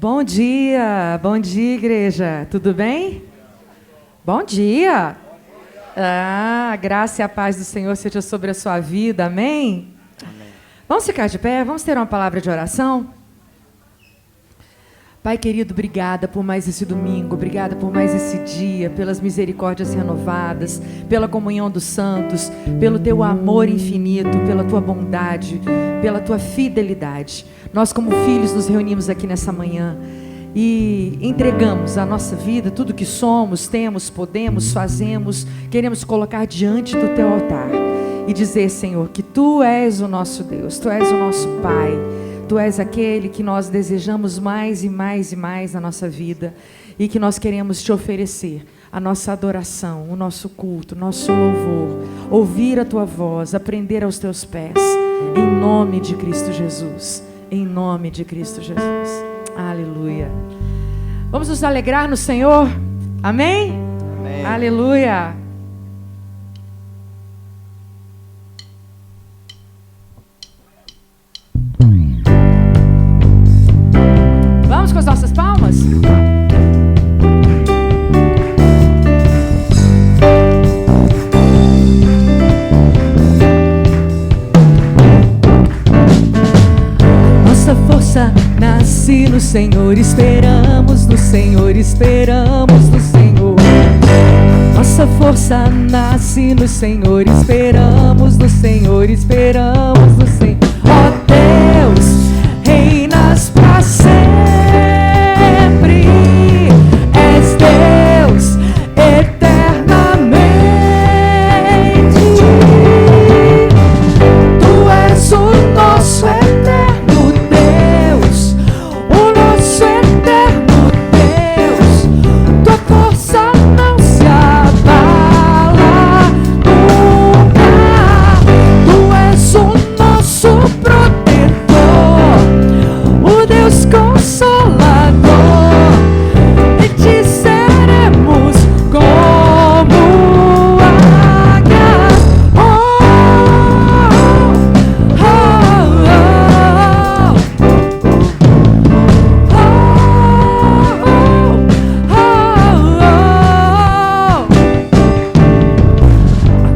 Bom dia, igreja. Tudo bem? Bom dia. A graça e a paz do Senhor seja sobre a sua vida, amém? Amém. Vamos ficar de pé, vamos ter uma palavra de oração? Pai querido, obrigada por mais esse domingo, obrigada por mais esse dia, pelas misericórdias renovadas, pela comunhão dos santos, pelo teu amor infinito, pela tua bondade, pela tua fidelidade. Nós como filhos nos reunimos aqui nessa manhã e entregamos a nossa vida, tudo que somos, temos, podemos, fazemos, queremos colocar diante do teu altar e dizer, Senhor, que tu és o nosso Deus, tu és o nosso Pai. Tu és aquele que nós desejamos mais e mais e mais na nossa vida e que nós queremos te oferecer a nossa adoração, o nosso culto, o nosso louvor, ouvir a tua voz, aprender aos teus pés, em nome de Cristo Jesus, em nome de Cristo Jesus. Aleluia. Vamos nos alegrar no Senhor? Amém? Amém. Aleluia. Vamos com as nossas palmas? Nossa força nasce no Senhor, esperamos no Senhor, esperamos no Senhor. Nossa força nasce no Senhor, esperamos no Senhor, esperamos no Senhor. Ó Deus, reinas pra sempre, és Deus eternamente. Tu és o nosso eterno Deus, o nosso eterno Deus. Tua força não se abala nunca. Tu és o nosso protetor, o Deus consolador, e te seremos como águias.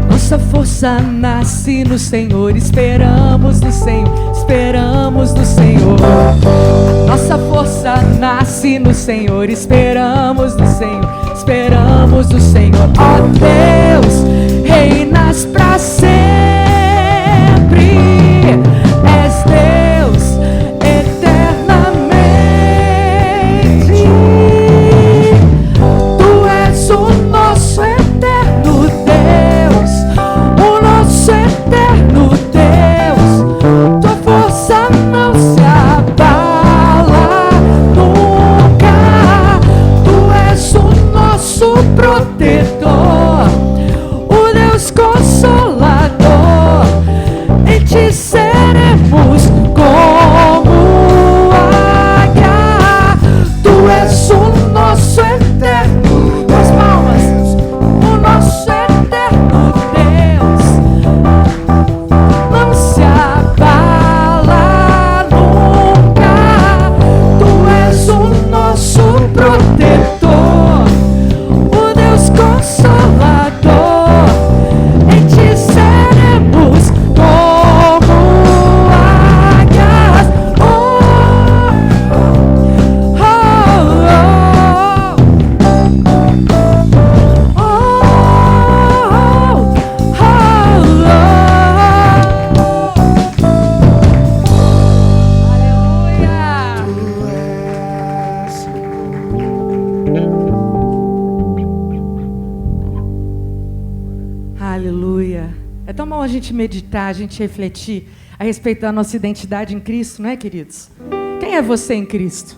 Nossa força nasce no Senhor, esperamos no Senhor, esperamos no Senhor. Nossa força nasce no Senhor, esperamos no Senhor, esperamos no Senhor. Ó Deus, reinas pra sempre, és Deus eternamente. Tu és o nosso eterno Deus, o nosso eterno Deus. Tua força não se abala nunca. Tu és o nosso protetor, o Deus consolador, e te seremos como águia. Tu és o nosso eterno, das palmas, o nosso eterno Deus, não se abala nunca. Tu és o nosso protetor, o Deus consolador, e te seremos como águias. Aleluia. É tão bom a gente meditar, a gente refletir a respeito da nossa identidade em Cristo, não é, queridos? Quem é você em Cristo?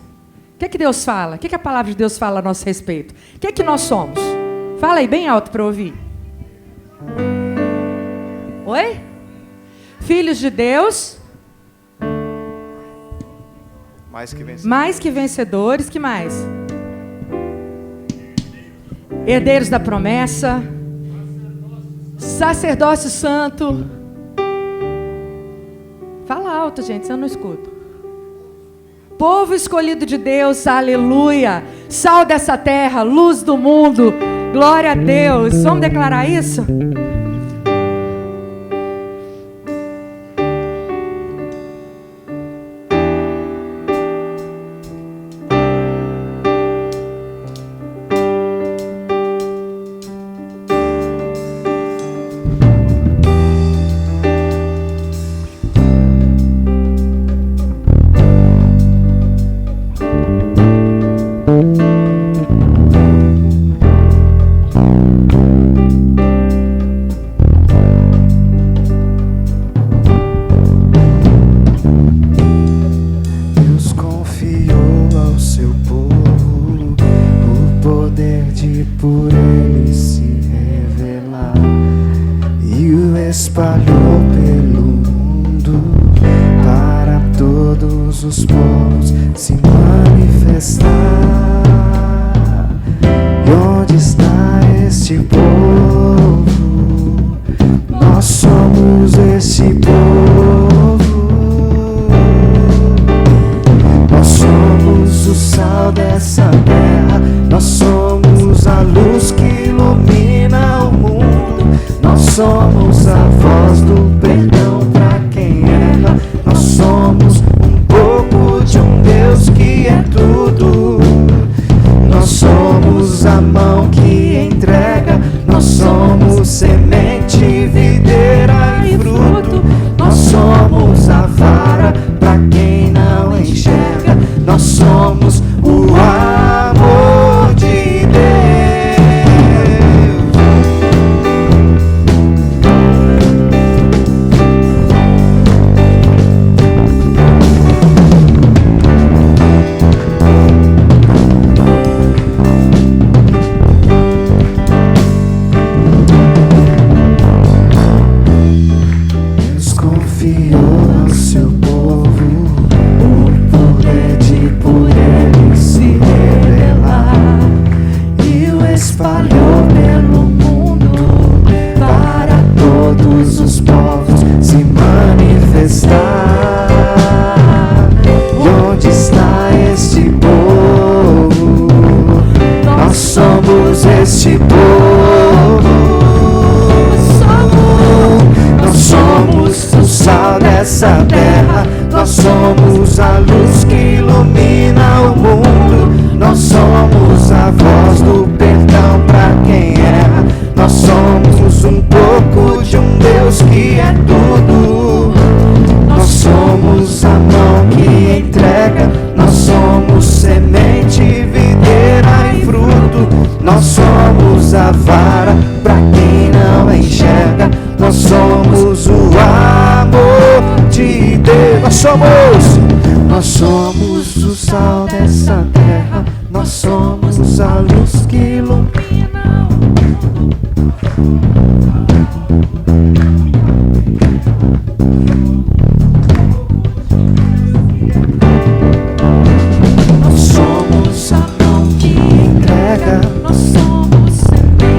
O que é que Deus fala? O que é que a palavra de Deus fala a nosso respeito? O que é que nós somos? Fala aí bem alto para eu ouvir. Oi? Filhos de Deus. Mais que vencedores. Mais que vencedores. Que mais? Herdeiros da promessa. Sacerdócio santo. Fala alto, gente, senão eu não escuto. Povo escolhido de Deus, aleluia. Sal dessa terra, luz do mundo. Glória a Deus. Vamos declarar isso? Espalhou pelo mundo para todos os povos se manifestar. E onde está este povo? Nós somos este povo. Nós somos o sal dessa terra. Nós somos a luz que ilumina o mundo. Nós somos a voz do perdão para quem erra. Nós somos um pouco de um Deus que é tudo. Nós somos a mão que entrega. Nós somos semente, videira e fruto. Nós somos a vara para quem não enxerga. Nós somos o amor de Deus. Espalhou pelo mundo para todos os povos se manifestar. E onde está este povo? Nós somos este povo. Nós somos o sal dessa terra. Nós somos a luz que ilumina o mundo. Nós somos a voz do perdão para quem erra. Nós somos um pouco de um Deus que é tudo. Nós somos a mão que entrega. Nós somos semente, videira e fruto. Nós somos a vara para quem não enxerga. Nós somos o amor de Deus. Nós somos o sal dessa terra. Nós somos a luz que ilumina o mundo. Nós somos a mão que entrega. Nós somos semente,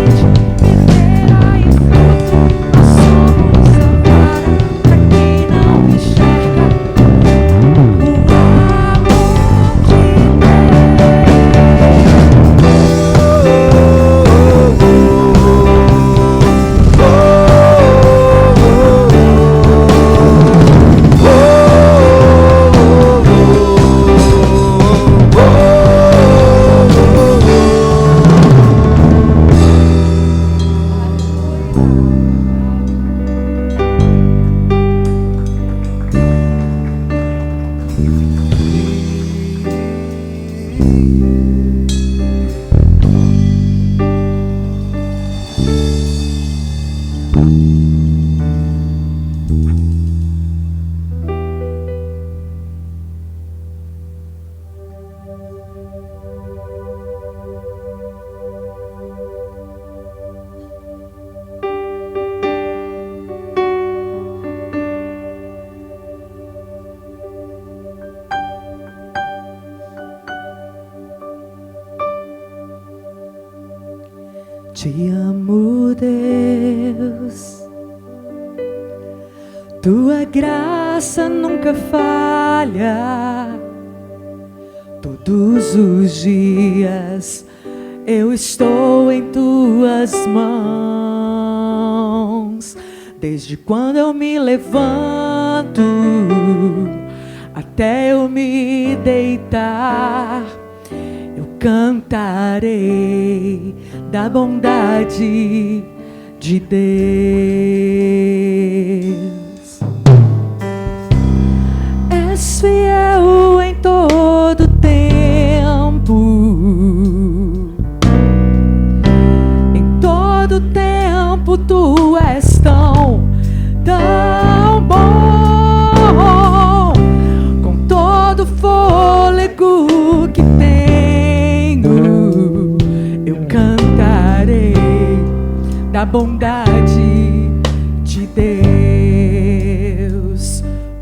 videira e fruto. Nós somos a vara para quem não enxerga. O amor de Te amo, Deus, tua graça nunca falha, Todos os dias eu estou em tuas mãos. Desde quando eu me levanto até eu me deitar, eu cantarei da bondade de Deus. És fiel em todo tempo, em todo tempo tu és tão bom. Com todo fôlego que tenho, eu cantarei da bondade de Deus.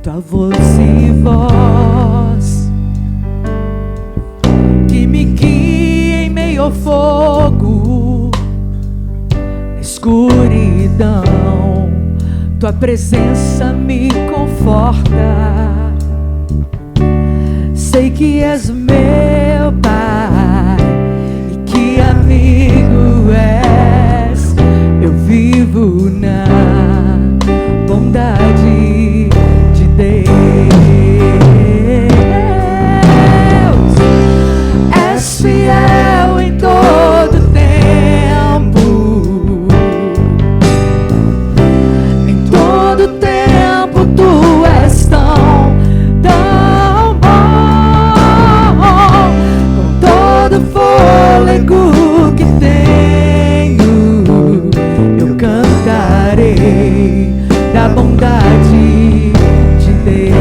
Tua voz e voz que me guia em meio ao fogo, na escuridão, tua presença me conforta. Sei que és meu Pai e que amigo és. Eu vivo na bondade de Deus. És fiel em todo tempo, em todo tempo tu és tão bom. Com todo fôlego que tenho, eu cantarei da bondade de Deus.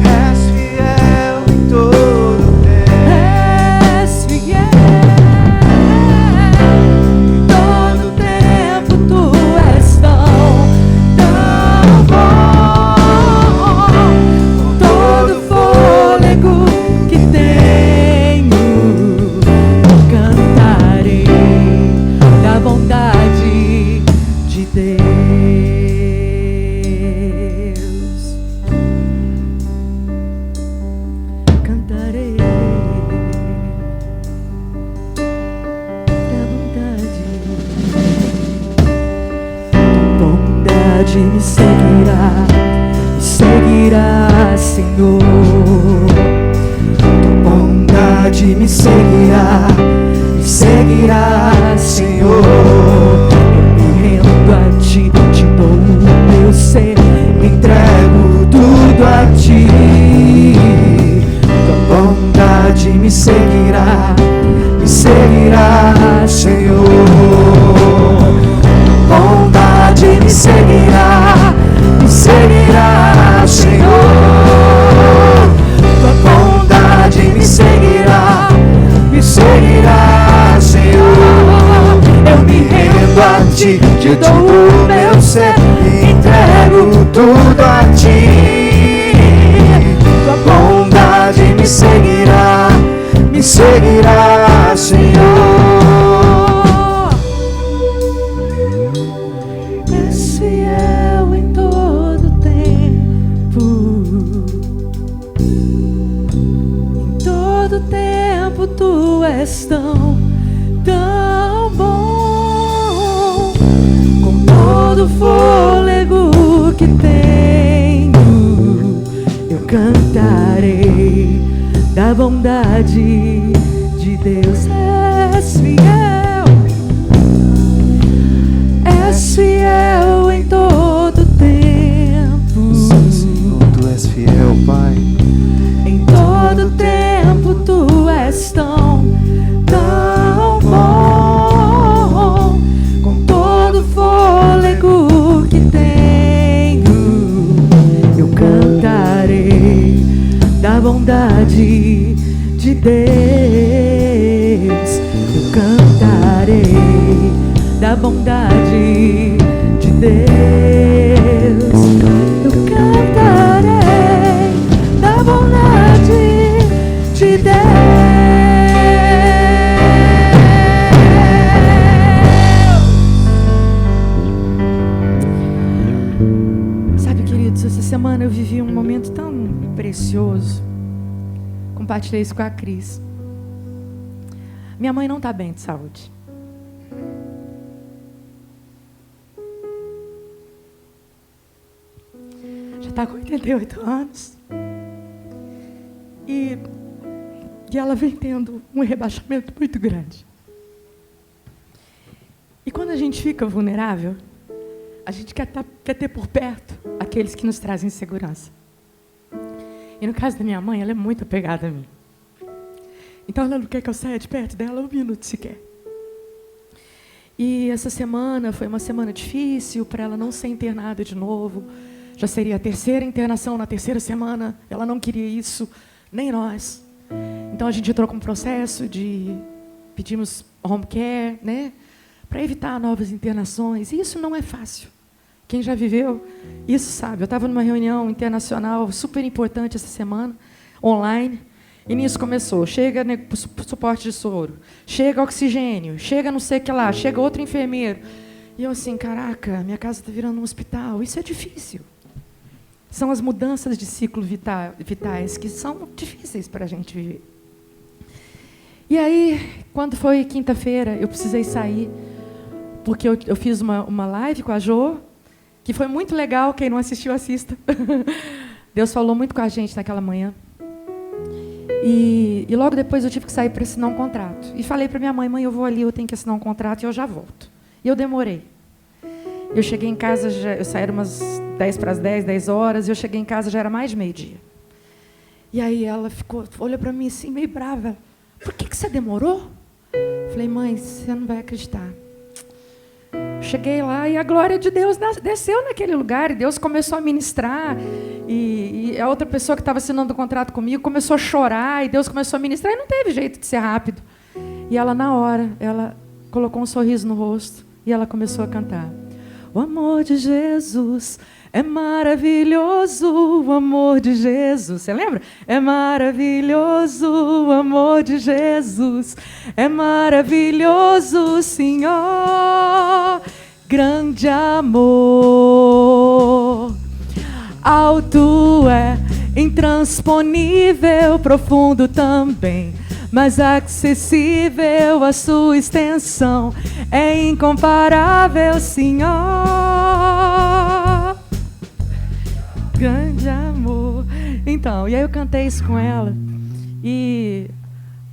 És fiel em todo tempo, És fiel em todo tempo, tu és tão bom. Com todo fôlego que tenho, eu cantarei da bondade de Deus. Cantarei da bondade. Tua bondade me seguirá, Senhor. Tua bondade me seguirá, Senhor. Eu me rendo a ti, te dou o meu ser, me entrego tudo a ti. tua bondade me seguirá, Senhor. Tua bondade me seguirá, Senhor. Tua bondade me seguirá, Senhor. Eu me rendo a ti, te dou o meu ser, me entrego tudo a ti. Tua bondade me seguirá, Senhor. És fiel em todo tempo, em todo tempo tu és tão bom. Com todo fôlego que tenho, eu cantarei da bondade de Deus. És fiel em todo tempo. Sim, Senhor, tu és fiel, Pai. Em todo tempo tu és tão bom. Com todo fôlego que tenho, eu cantarei da bondade de Deus. Eu cantarei da bondade de Deus. Eu cantarei da bondade de Deus. Sabe, queridos, essa semana eu vivi um momento tão precioso. Compartilhei isso com a Cris. Minha mãe não está bem de saúde. Já está com 88 anos. E ela vem tendo um rebaixamento muito grande. E quando a gente fica vulnerável, a gente quer ter por perto aqueles que nos trazem segurança. E no caso da minha mãe, ela é muito apegada a mim. Então ela não quer que eu saia de perto dela um minuto sequer. E essa semana foi uma semana difícil para ela não ser internada de novo. Já seria a terceira internação na terceira semana. Ela não queria isso, nem nós. Então a gente entrou com um processo de pedimos home care, né, para evitar novas internações. E isso não é fácil. Quem já viveu isso sabe. Eu estava numa reunião internacional super importante essa semana, online, e nisso começou. Chega suporte de soro, chega oxigênio, chega não sei o que lá, chega outro enfermeiro. E eu assim, caraca, minha casa está virando um hospital. Isso é difícil. São as mudanças de ciclo vitais que são difíceis para a gente viver. E aí, quando foi quinta-feira, eu precisei sair, porque eu fiz uma live com a Jo, que foi muito legal. Quem não assistiu, assista. Deus falou muito com a gente naquela manhã. E logo depois eu tive que sair para assinar um contrato. E falei para minha mãe, eu vou ali, eu tenho que assinar um contrato e eu já volto. E eu demorei. Eu cheguei em casa, eu saí umas 10 para as 10, 10 horas, e eu cheguei em casa, já era mais de meio-dia. E aí ela olhou para mim assim, meio brava. Por que você demorou? Falei, mãe, você não vai acreditar. Cheguei lá e a glória de Deus desceu naquele lugar, e Deus começou a ministrar, e a outra pessoa que estava assinando o contrato comigo começou a chorar, e Deus começou a ministrar, e não teve jeito de ser rápido. E ela, na hora, ela colocou um sorriso no rosto, e ela começou a cantar. O amor de Jesus é maravilhoso, o amor de Jesus. Você lembra? É maravilhoso, o amor de Jesus. É maravilhoso, Senhor. Grande amor. Alto é, intransponível, profundo também, mas acessível a sua extensão. É incomparável, Senhor. Grande amor. Então, e aí eu cantei isso com ela. E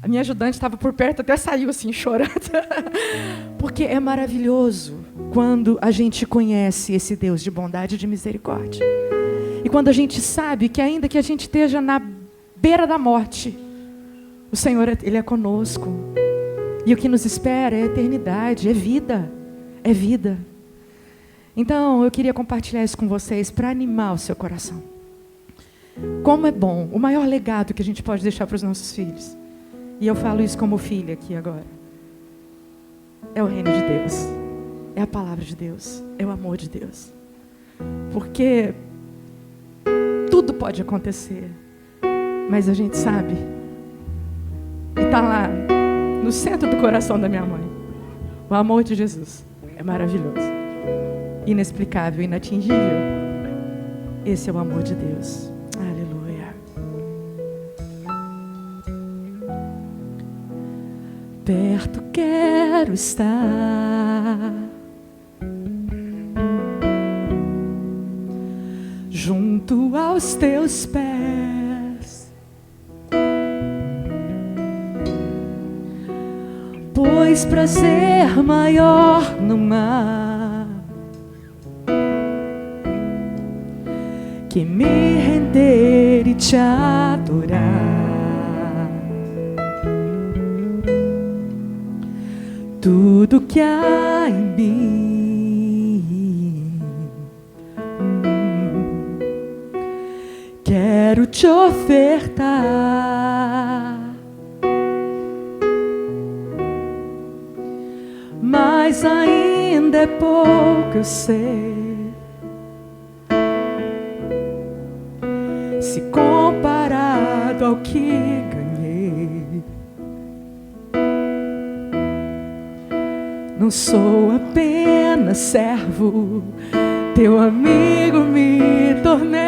a minha ajudante estava por perto, até saiu assim, chorando. Porque é maravilhoso quando a gente conhece esse Deus de bondade e de misericórdia. E quando a gente sabe que ainda que a gente esteja na beira da morte, o Senhor, Ele é conosco. E o que nos espera é eternidade, é vida. É vida. Então, eu queria compartilhar isso com vocês para animar o seu coração. Como é bom, o maior legado que a gente pode deixar para os nossos filhos. E eu falo isso como filha aqui agora. É o reino de Deus. É a palavra de Deus. É o amor de Deus. Porque tudo pode acontecer. Mas a gente sabe. E está lá, no centro do coração da minha mãe. O amor de Jesus é maravilhoso. Inexplicável, inatingível. Esse é o amor de Deus. Aleluia. Perto quero estar, junto aos teus pés, pois prazer maior não há que me render e te adorar. Tudo que há em mim, quero te ofertar. Mas ainda é pouco, eu sei, se comparado ao que ganhei. Não sou apenas servo, teu amigo me tornei.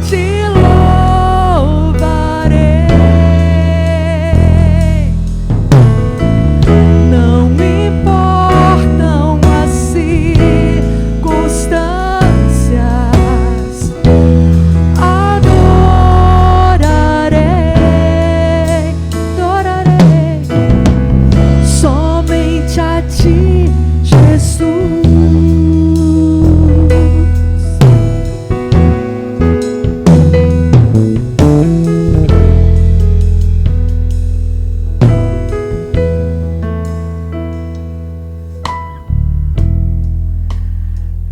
Te louvarei. Não me importam as circunstâncias. Adorarei, adorarei somente a ti, Jesus.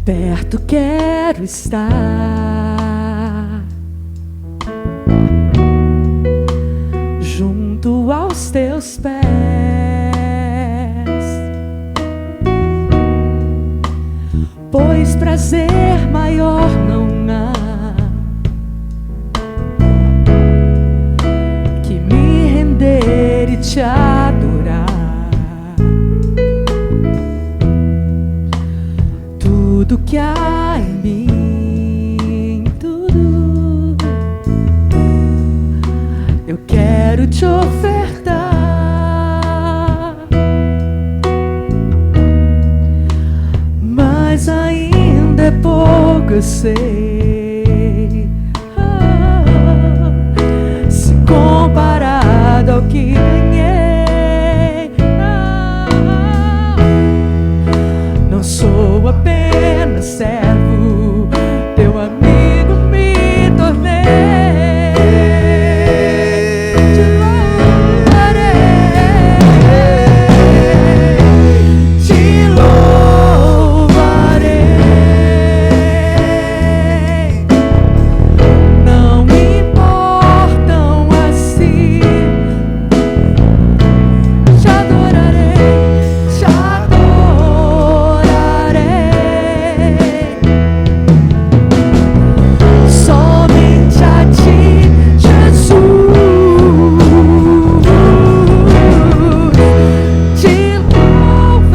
Perto quero estar, junto aos teus pés, pois prazer maior não há que me render e te adorar. Tudo que há em mim, tudo eu quero te ofertar, mas ainda é pouco, eu sei, se comparado ao que ganhei. Não sou apenas servo, teu amigo me tornei. Te louvarei, te louvarei. Não me importam assim. Te adorarei, te adorarei somente a ti, Jesus. Te louvarei.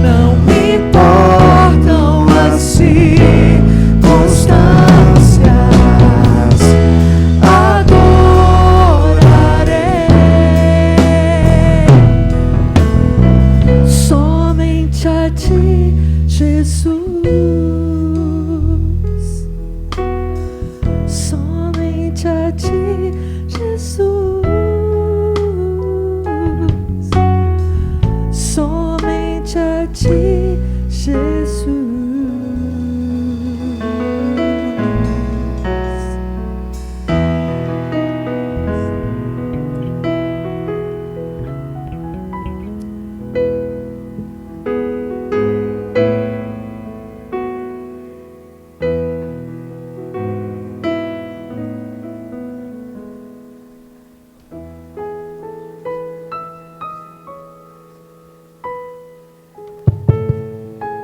Não me importam as circunstâncias. Adorarei somente a ti, Jesus. Somente a ti, Jesus. Somente a ti, Jesus.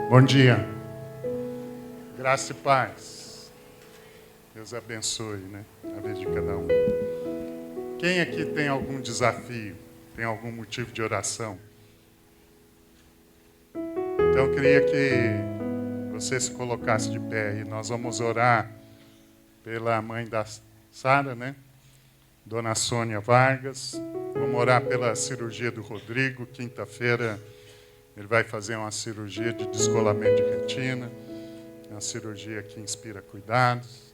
Bom dia. Graça e paz. Deus abençoe, né? A vez de cada um. Quem aqui tem algum desafio? Tem algum motivo de oração? Então eu queria que você se colocasse de pé e nós vamos orar pela mãe da Sara, né? Dona Sônia Vargas. Vamos orar pela cirurgia do Rodrigo. Quinta-feira ele vai fazer uma cirurgia de descolamento de retina. É uma cirurgia que inspira cuidados.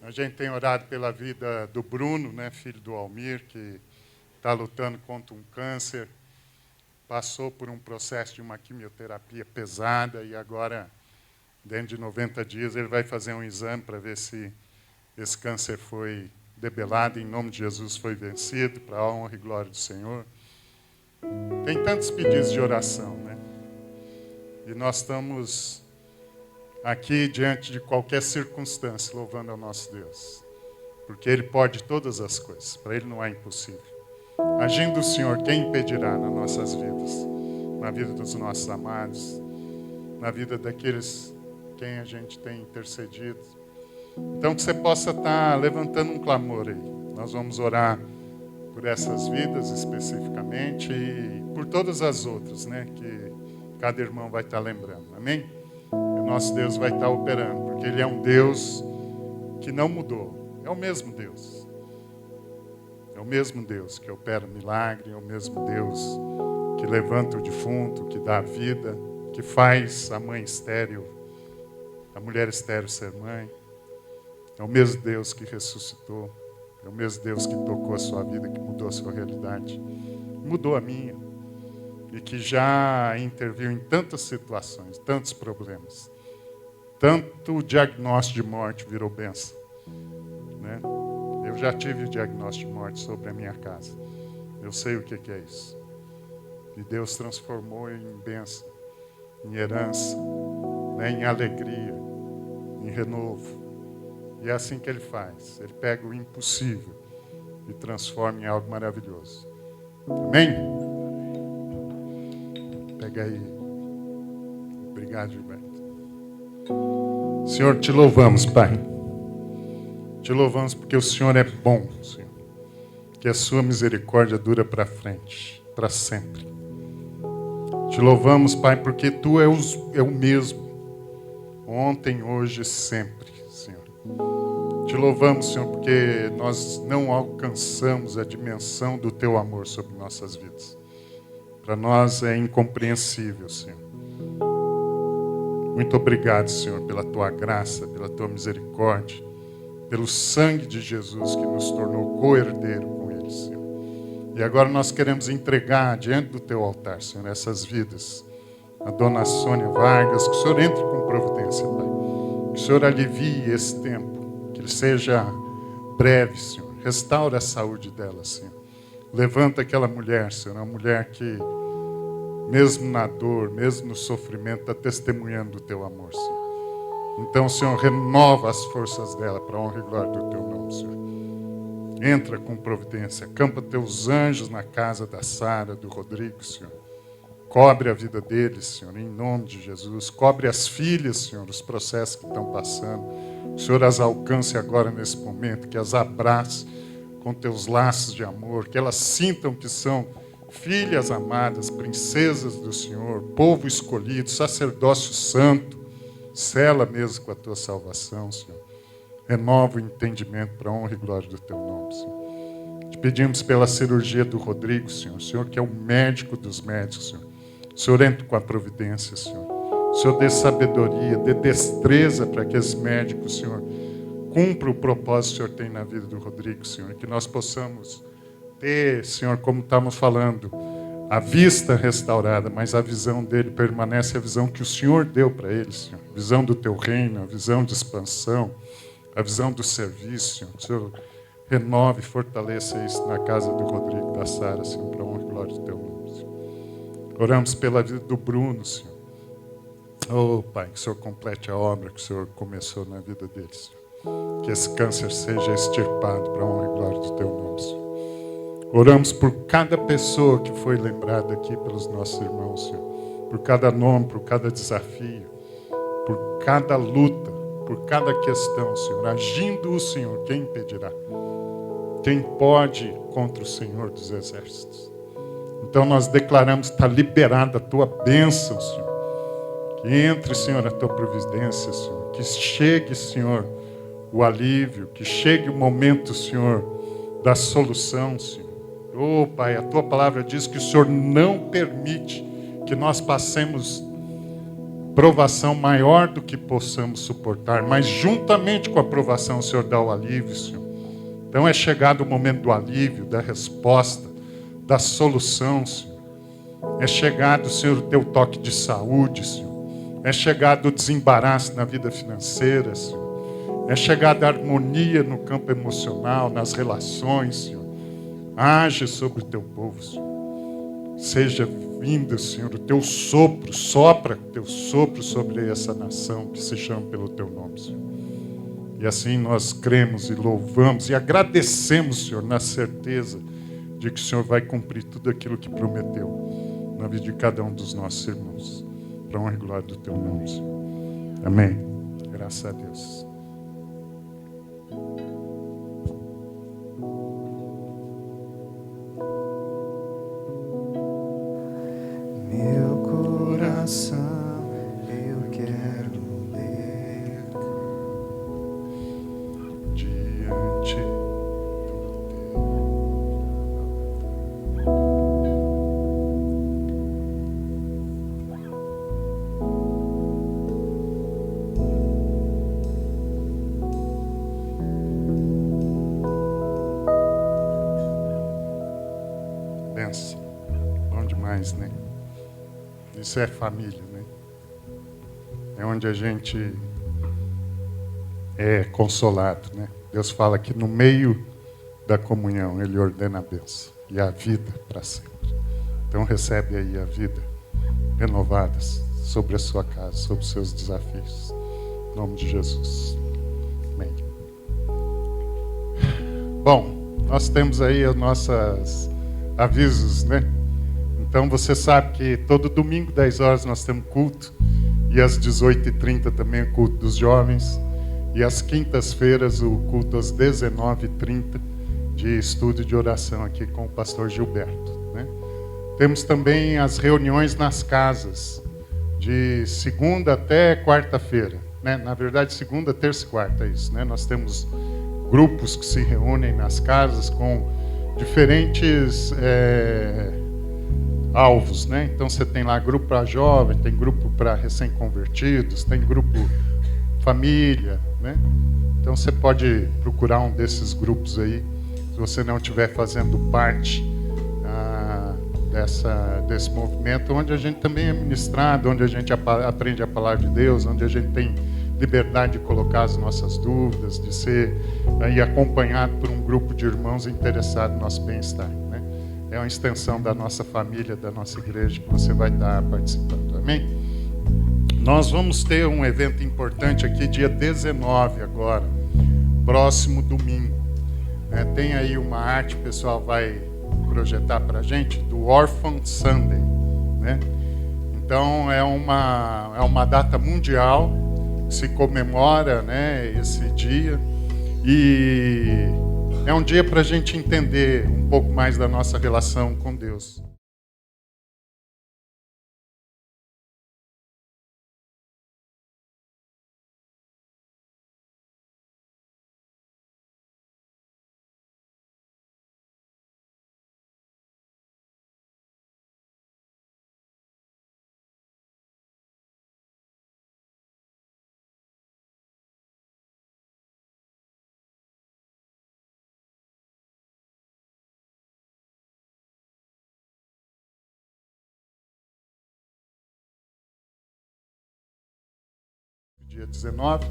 A gente tem orado pela vida do Bruno, né, filho do Almir, que está lutando contra um câncer. Passou por um processo de uma quimioterapia pesada e agora, dentro de 90 dias, ele vai fazer um exame para ver se esse câncer foi debelado. Em nome de Jesus foi vencido, para a honra e glória do Senhor. Tem tantos pedidos de oração, né? E nós estamos aqui diante de qualquer circunstância, louvando ao nosso Deus. Porque Ele pode todas as coisas, para Ele não é impossível. Agindo o Senhor, quem impedirá nas nossas vidas? Na vida dos nossos amados, na vida daqueles quem a gente tem intercedido. Então que você possa estar levantando um clamor aí. Nós vamos orar por essas vidas especificamente e por todas as outras, né? Que cada irmão vai estar lembrando. Amém? E o nosso Deus vai estar operando, porque Ele é um Deus que não mudou. É o mesmo Deus. É o mesmo Deus que opera milagre, é o mesmo Deus que levanta o defunto, que dá a vida, que faz a mãe estéril, a mulher estéril ser mãe. É o mesmo Deus que ressuscitou. É o mesmo Deus que tocou a sua vida, que mudou a sua realidade. Mudou a minha. E que já interviu em tantas situações, tantos problemas. Tanto o diagnóstico de morte virou bênção. Né? Eu já tive o diagnóstico de morte sobre a minha casa. Eu sei o que é isso. E Deus transformou em bênção, em herança, né? Em alegria, em renovo. E é assim que Ele faz. Ele pega o impossível e transforma em algo maravilhoso. Amém? Pega aí. Obrigado, Gilberto. Senhor, te louvamos, Pai. Te louvamos porque o Senhor é bom, Senhor. Que a sua misericórdia dura para frente, para sempre. Te louvamos, Pai, porque Tu é o mesmo. Ontem, hoje e sempre, Senhor. Te louvamos, Senhor, porque nós não alcançamos a dimensão do Teu amor sobre nossas vidas. Para nós é incompreensível, Senhor. Muito obrigado, Senhor, pela Tua graça, pela Tua misericórdia, pelo sangue de Jesus que nos tornou co-herdeiro com Ele, Senhor. E agora nós queremos entregar diante do Teu altar, Senhor, essas vidas. A dona Sônia Vargas, que o Senhor entre com providência, Pai. Que o Senhor alivie esse tempo, que ele seja breve, Senhor. Restaura a saúde dela, Senhor. Levanta aquela mulher, Senhor, uma mulher que, mesmo na dor, mesmo no sofrimento, está testemunhando do Teu amor, Senhor. Então, Senhor, renova as forças dela para a honra e glória do Teu nome, Senhor. Entra com providência, acampa Teus anjos na casa da Sara, do Rodrigo, Senhor. Cobre a vida deles, Senhor, em nome de Jesus. Cobre as filhas, Senhor, os processos que estão passando. O Senhor as alcance agora nesse momento, que as abrace com Teus laços de amor, que elas sintam que são filhas amadas, princesas do Senhor, povo escolhido, sacerdócio santo. Sela mesmo com a Tua salvação, Senhor. Renova o entendimento para a honra e glória do Teu nome, Senhor. Te pedimos pela cirurgia do Rodrigo, Senhor. O Senhor que é o médico dos médicos, Senhor. O Senhor entre com a providência, Senhor. O Senhor dê sabedoria, dê destreza para que esse médico, Senhor, cumpra o propósito que o Senhor tem na vida do Rodrigo, Senhor. E que nós possamos ter, Senhor, como estamos falando, a vista restaurada, mas a visão dele permanece a visão que o Senhor deu para ele, Senhor. A visão do Teu reino, a visão de expansão, a visão do serviço, Senhor. O Senhor renove e fortaleça isso na casa do Rodrigo, da Sara, Senhor, para a honra e glória do Teu nome, Senhor. Oramos pela vida do Bruno, Senhor. Oh, Pai, que o Senhor complete a obra que o Senhor começou na vida deles, Senhor. Que esse câncer seja extirpado para a honra e glória do Teu nome, Senhor. Oramos por cada pessoa que foi lembrada aqui pelos nossos irmãos, Senhor. Por cada nome, por cada desafio, por cada luta, por cada questão, Senhor. Agindo o Senhor, quem impedirá? Quem pode contra o Senhor dos Exércitos? Então nós declaramos que está liberada a Tua bênção, Senhor. Que entre, Senhor, a Tua providência, Senhor. Que chegue, Senhor, o alívio. Que chegue o momento, Senhor, da solução, Senhor. Oh, Pai, a Tua palavra diz que o Senhor não permite que nós passemos provação maior do que possamos suportar, mas juntamente com a provação o Senhor dá o alívio, Senhor. Então é chegado o momento do alívio, da resposta, da solução, Senhor. É chegado, Senhor, o Teu toque de saúde, Senhor. É chegado o desembaraço na vida financeira, Senhor. É chegada a harmonia no campo emocional, nas relações, Senhor. Age sobre o Teu povo, Senhor. Seja vindo, Senhor, o Teu sopro, sopra o Teu sopro sobre essa nação que se chama pelo Teu nome, Senhor. E assim nós cremos e louvamos e agradecemos, Senhor, na certeza de que o Senhor vai cumprir tudo aquilo que prometeu na vida de cada um dos nossos irmãos. Para a honra e glória do Teu nome, Senhor. Amém. Graças a Deus. mais, né? Isso é família, né? É onde a gente é consolado, né? Deus fala que no meio da comunhão Ele ordena a bênção e a vida para sempre. Então recebe aí a vida renovada sobre a sua casa, sobre os seus desafios. Em nome de Jesus. Amém. Bom, nós temos aí os nossos avisos, né? Então você sabe que todo domingo, 10 horas, nós temos culto. E às 18h30 também o culto dos jovens. E às quintas-feiras o culto às 19h30 de estudo de oração aqui com o pastor Gilberto, né? Temos também as reuniões nas casas, de segunda até quarta-feira, né? Na verdade, segunda, terça e quarta, é isso, né? Nós temos grupos que se reúnem nas casas com diferentes alvos, né? Então você tem lá grupo para jovem, tem grupo para recém-convertidos, tem grupo família, né? Então você pode procurar um desses grupos aí, se você não estiver fazendo parte desse movimento, onde a gente também é ministrado, onde a gente aprende a palavra de Deus, onde a gente tem liberdade de colocar as nossas dúvidas, de ser aí acompanhado por um grupo de irmãos interessados no nosso bem-estar, né? É uma extensão da nossa família, da nossa igreja, que você vai estar participando, amém? Nós vamos ter um evento importante aqui, dia 19 agora, próximo domingo, né? Tem aí uma arte, o pessoal vai projetar para a gente, do Orphan Sunday, né? Então é uma data mundial que se comemora, né, esse dia, e é um dia para a gente entender um pouco mais da nossa relação com Deus. Dia 19,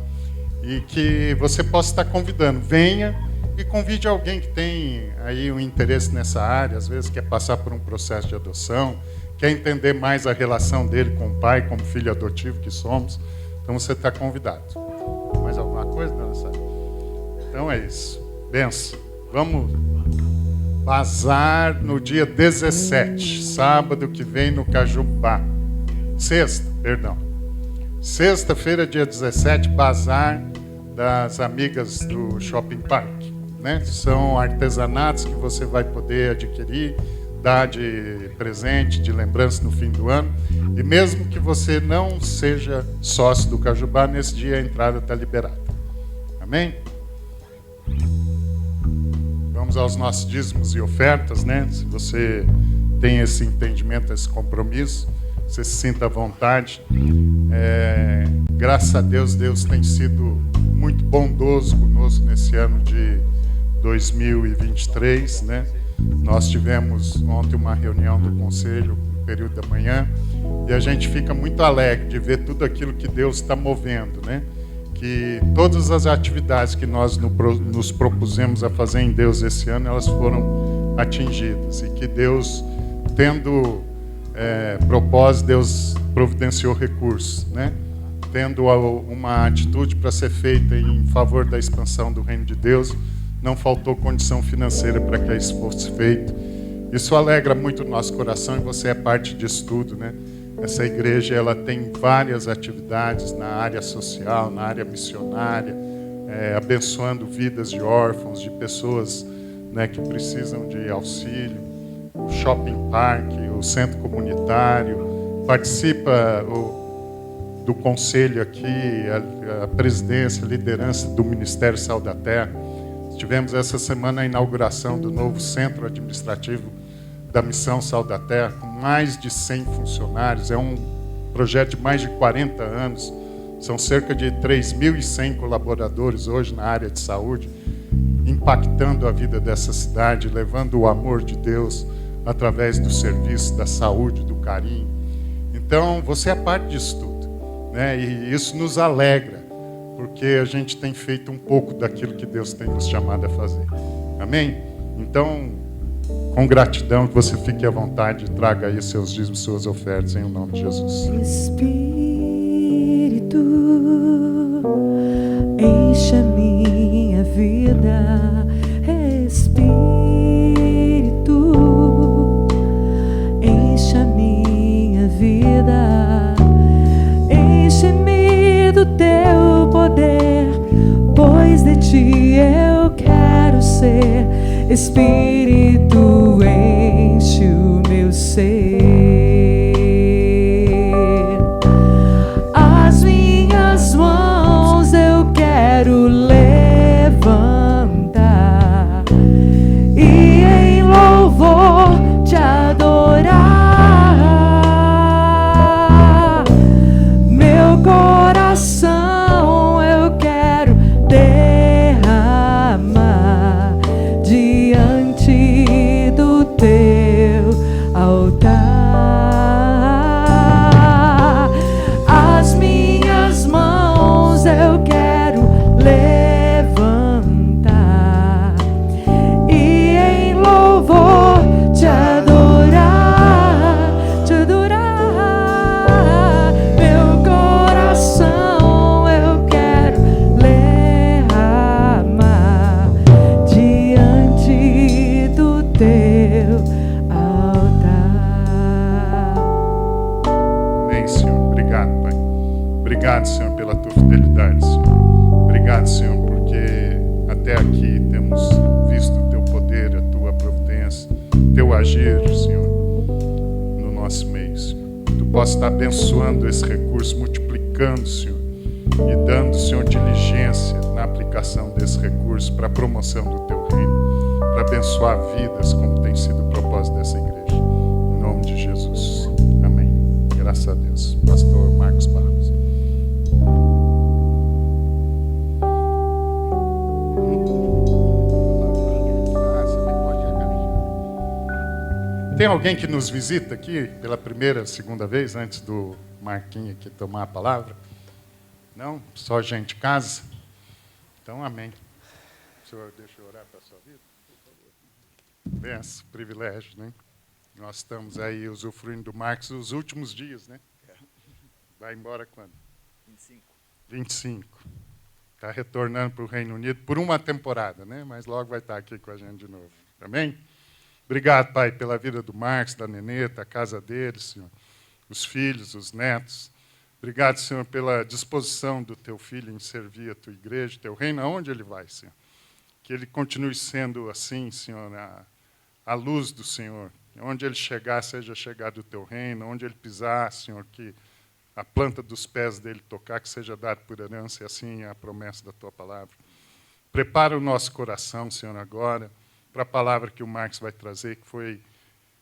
e que você possa estar convidando. Venha e convide alguém que tem aí um interesse nessa área, às vezes quer passar por um processo de adoção, quer entender mais a relação dele com o pai, como filho adotivo que somos. Então você está convidado. Mais alguma coisa, dona Sara? Então é isso. Benção. Vamos bazar no dia 17, sábado que vem, no Cajubá. Sexta-feira, dia 17, bazar das amigas do Shopping Park, né? São artesanatos que você vai poder adquirir, dar de presente, de lembrança no fim do ano. E mesmo que você não seja sócio do Cajubá, nesse dia a entrada está liberada. Amém? Vamos aos nossos dízimos e ofertas, né? Se você tem esse entendimento, esse compromisso, você se sinta à vontade. Graças a Deus, Deus tem sido muito bondoso conosco nesse ano de 2023, né? Nós tivemos ontem uma reunião do conselho, no período da manhã, e a gente fica muito alegre de ver tudo aquilo que Deus está movendo, né? Que todas as atividades que nós nos propusemos a fazer em Deus esse ano, elas foram atingidas, e que Deus, tendo propósito, Deus providenciou recursos, né? Tendo uma atitude para ser feita em favor da expansão do reino de Deus, não faltou condição financeira para que isso fosse feito. Isso alegra muito o nosso coração, e você é parte disso tudo, né? Essa igreja, ela tem várias atividades na área social, na área missionária, abençoando vidas de órfãos, de pessoas, né, que precisam de auxílio. O Shopping Park, o Centro Comunitário, participa do conselho aqui, a presidência, a liderança do Ministério Sal da Terra. Tivemos essa semana a inauguração do novo centro administrativo da Missão Sal da Terra, com mais de 100 funcionários. É um projeto de mais de 40 anos. São cerca de 3.100 colaboradores hoje na área de saúde, impactando a vida dessa cidade, levando o amor de Deus através do serviço, da saúde, do carinho. Então, você é parte disso tudo, né? E isso nos alegra, porque a gente tem feito um pouco daquilo que Deus tem nos chamado a fazer. Amém? Então, com gratidão, que você fique à vontade e traga aí seus dízimos, suas ofertas, em nome de Jesus. Espírito, enche a minha vida. Espírito, enche a minha vida. Enche-me do teu poder, pois de ti eu quero ser. Espírito, enche o meu ser. As minhas mãos eu quero levantar e em louvor te adorar. Meu coração eu quero derramar diante do teu altar. As minhas mãos eu quero levantar e em louvor te adorar, te adorar. Meu coração eu quero derramar diante do teu altar. Amém, Senhor. Obrigado, Pai. Obrigado, Senhor, pela tua fidelidade, Senhor. Obrigado, Senhor, porque até aqui temos visto o teu poder, a tua providência, o teu agir, Senhor, no nosso meio, Senhor. Tu possa estar abençoando esse recurso, multiplicando, Senhor, e dando, Senhor, diligência na aplicação desse recurso para a promoção do teu reino, para abençoar vidas, como tem sido o propósito dessa igreja. Em nome de Jesus. Amém. Graças a Deus. Pastor Marcos Barros. Tem alguém que nos visita aqui pela primeira, segunda vez, antes do Marquinhos aqui tomar a palavra? Não? Só gente de casa? Então, amém. O senhor deixa eu orar para a sua vida? Benção, privilégio, né? Nós estamos aí usufruindo do Marcos os últimos dias, né? Vai embora quando? 25. Está retornando para o Reino Unido por uma temporada, né? Mas logo vai estar aqui com a gente de novo. Amém? Obrigado, Pai, pela vida do Marcos, da Neneta, a casa deles, Senhor. Os filhos, os netos. Obrigado, Senhor, pela disposição do teu filho em servir a tua igreja, teu reino, aonde ele vai, Senhor. Que ele continue sendo assim, Senhor, a luz do Senhor. Onde ele chegar, seja chegado o teu reino. Onde ele pisar, Senhor, que a planta dos pés dele tocar, que seja dado por herança, e assim é a promessa da tua palavra. Prepara o nosso coração, Senhor, agora, para a palavra que o Marcos vai trazer, que foi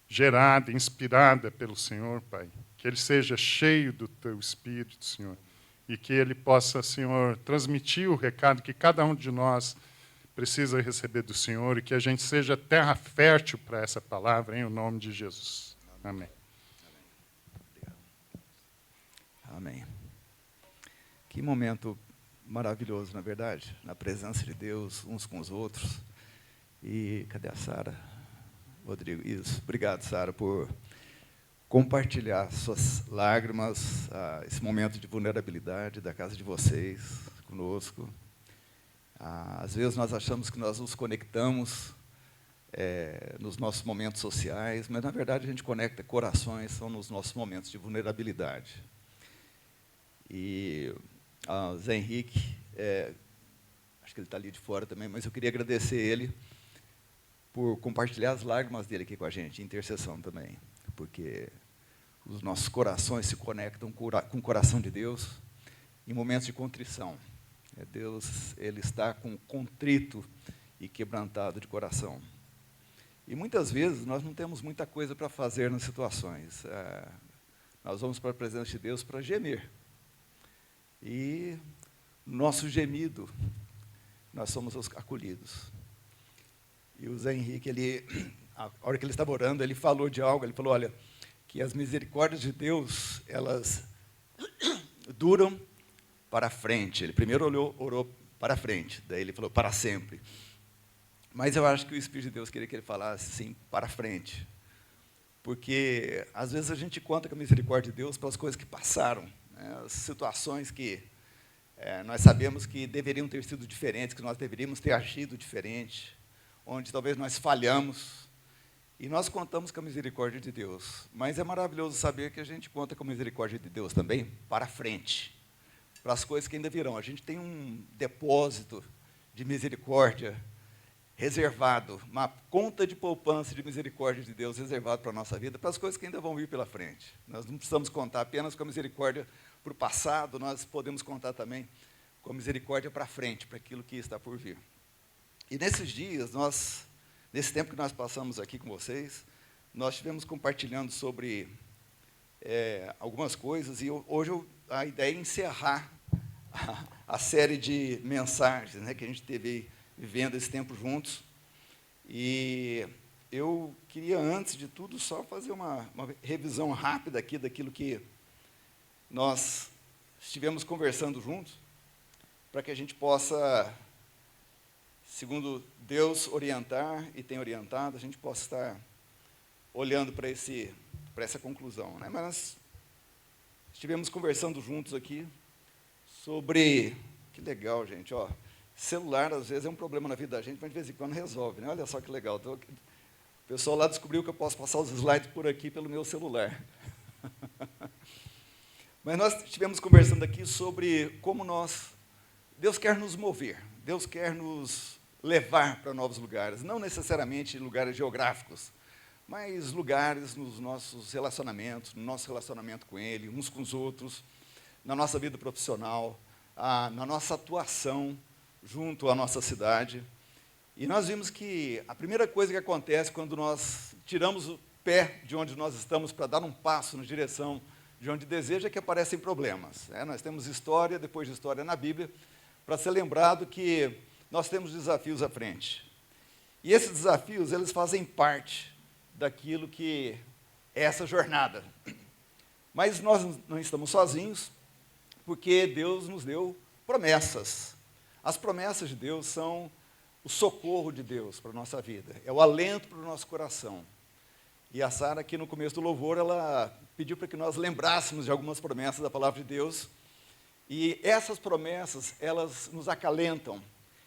gerada, inspirada pelo Senhor, Pai. Que ele seja cheio do teu Espírito, Senhor, e que ele possa, Senhor, transmitir o recado que cada um de nós precisa receber do Senhor e que a gente seja terra fértil para essa palavra, em nome de Jesus. Amém. Amém. Que momento maravilhoso, na verdade, na presença de Deus, uns com os outros. E cadê a Sara? Rodrigo, isso. Obrigado, Sara, por compartilhar suas lágrimas, esse momento de vulnerabilidade da casa de vocês, conosco. Às vezes nós achamos que nós nos conectamos nos nossos momentos sociais, mas, na verdade, a gente conecta corações, são nos nossos momentos de vulnerabilidade. E Zé Henrique, acho que ele está ali de fora também, mas eu queria agradecer ele por compartilhar as lágrimas dele aqui com a gente, intercessão também, porque os nossos corações se conectam com o coração de Deus em momentos de contrição. Deus, ele está contrito e quebrantado de coração. E muitas vezes nós não temos muita coisa para fazer nas situações. Nós vamos para a presença de Deus para gemer. E nosso gemido, nós somos os acolhidos. E o Zé Henrique, ele a hora que ele estava orando, ele falou de algo, ele falou, olha, que as misericórdias de Deus, elas duram para frente. Ele primeiro orou para frente, daí ele falou para sempre. Mas eu acho que o Espírito de Deus queria que ele falasse assim, para frente. Porque às vezes a gente conta com a misericórdia de Deus pelas coisas que passaram, né, as situações que nós sabemos que deveriam ter sido diferentes, que nós deveríamos ter agido diferente, onde talvez nós falhamos, e nós contamos com a misericórdia de Deus. Mas é maravilhoso saber que a gente conta com a misericórdia de Deus também para frente, para as coisas que ainda virão. A gente tem um depósito de misericórdia reservado, uma conta de poupança de misericórdia de Deus reservado para a nossa vida, para as coisas que ainda vão vir pela frente. Nós não precisamos contar apenas com a misericórdia para o passado, nós podemos contar também com a misericórdia para frente, para aquilo que está por vir. E nesses dias, nesse tempo que nós passamos aqui com vocês, nós estivemos compartilhando sobre algumas coisas, e hoje a ideia é encerrar a série de mensagens, né, que a gente teve vivendo esse tempo juntos. E eu queria, antes de tudo, só fazer uma revisão rápida aqui daquilo que nós estivemos conversando juntos, para que a gente possa, segundo Deus orientar e tem orientado, a gente possa estar olhando para essa conclusão, né? Mas nós estivemos conversando juntos aqui sobre... Que legal, gente, ó. Celular, às vezes, é um problema na vida da gente, mas de vez em quando resolve, né? Olha só que legal. O pessoal lá descobriu que eu posso passar os slides por aqui pelo meu celular. Mas nós estivemos conversando aqui sobre como Deus quer nos mover, Deus quer nos levar para novos lugares, não necessariamente lugares geográficos, mas lugares nos nossos relacionamentos, no nosso relacionamento com Ele, uns com os outros, na nossa vida profissional, na nossa atuação junto à nossa cidade. E nós vimos que a primeira coisa que acontece quando nós tiramos o pé de onde nós estamos para dar um passo na direção de onde deseja, é que aparecem problemas. Nós temos história, depois de história na Bíblia, para ser lembrado que nós temos desafios à frente. E esses desafios, eles fazem parte daquilo que é essa jornada. Mas nós não estamos sozinhos, porque Deus nos deu promessas. As promessas de Deus são o socorro de Deus para a nossa vida, é o alento para o nosso coração. E a Sara, aqui no começo do louvor, ela pediu para que nós lembrássemos de algumas promessas da palavra de Deus. E essas promessas, elas nos acalentam,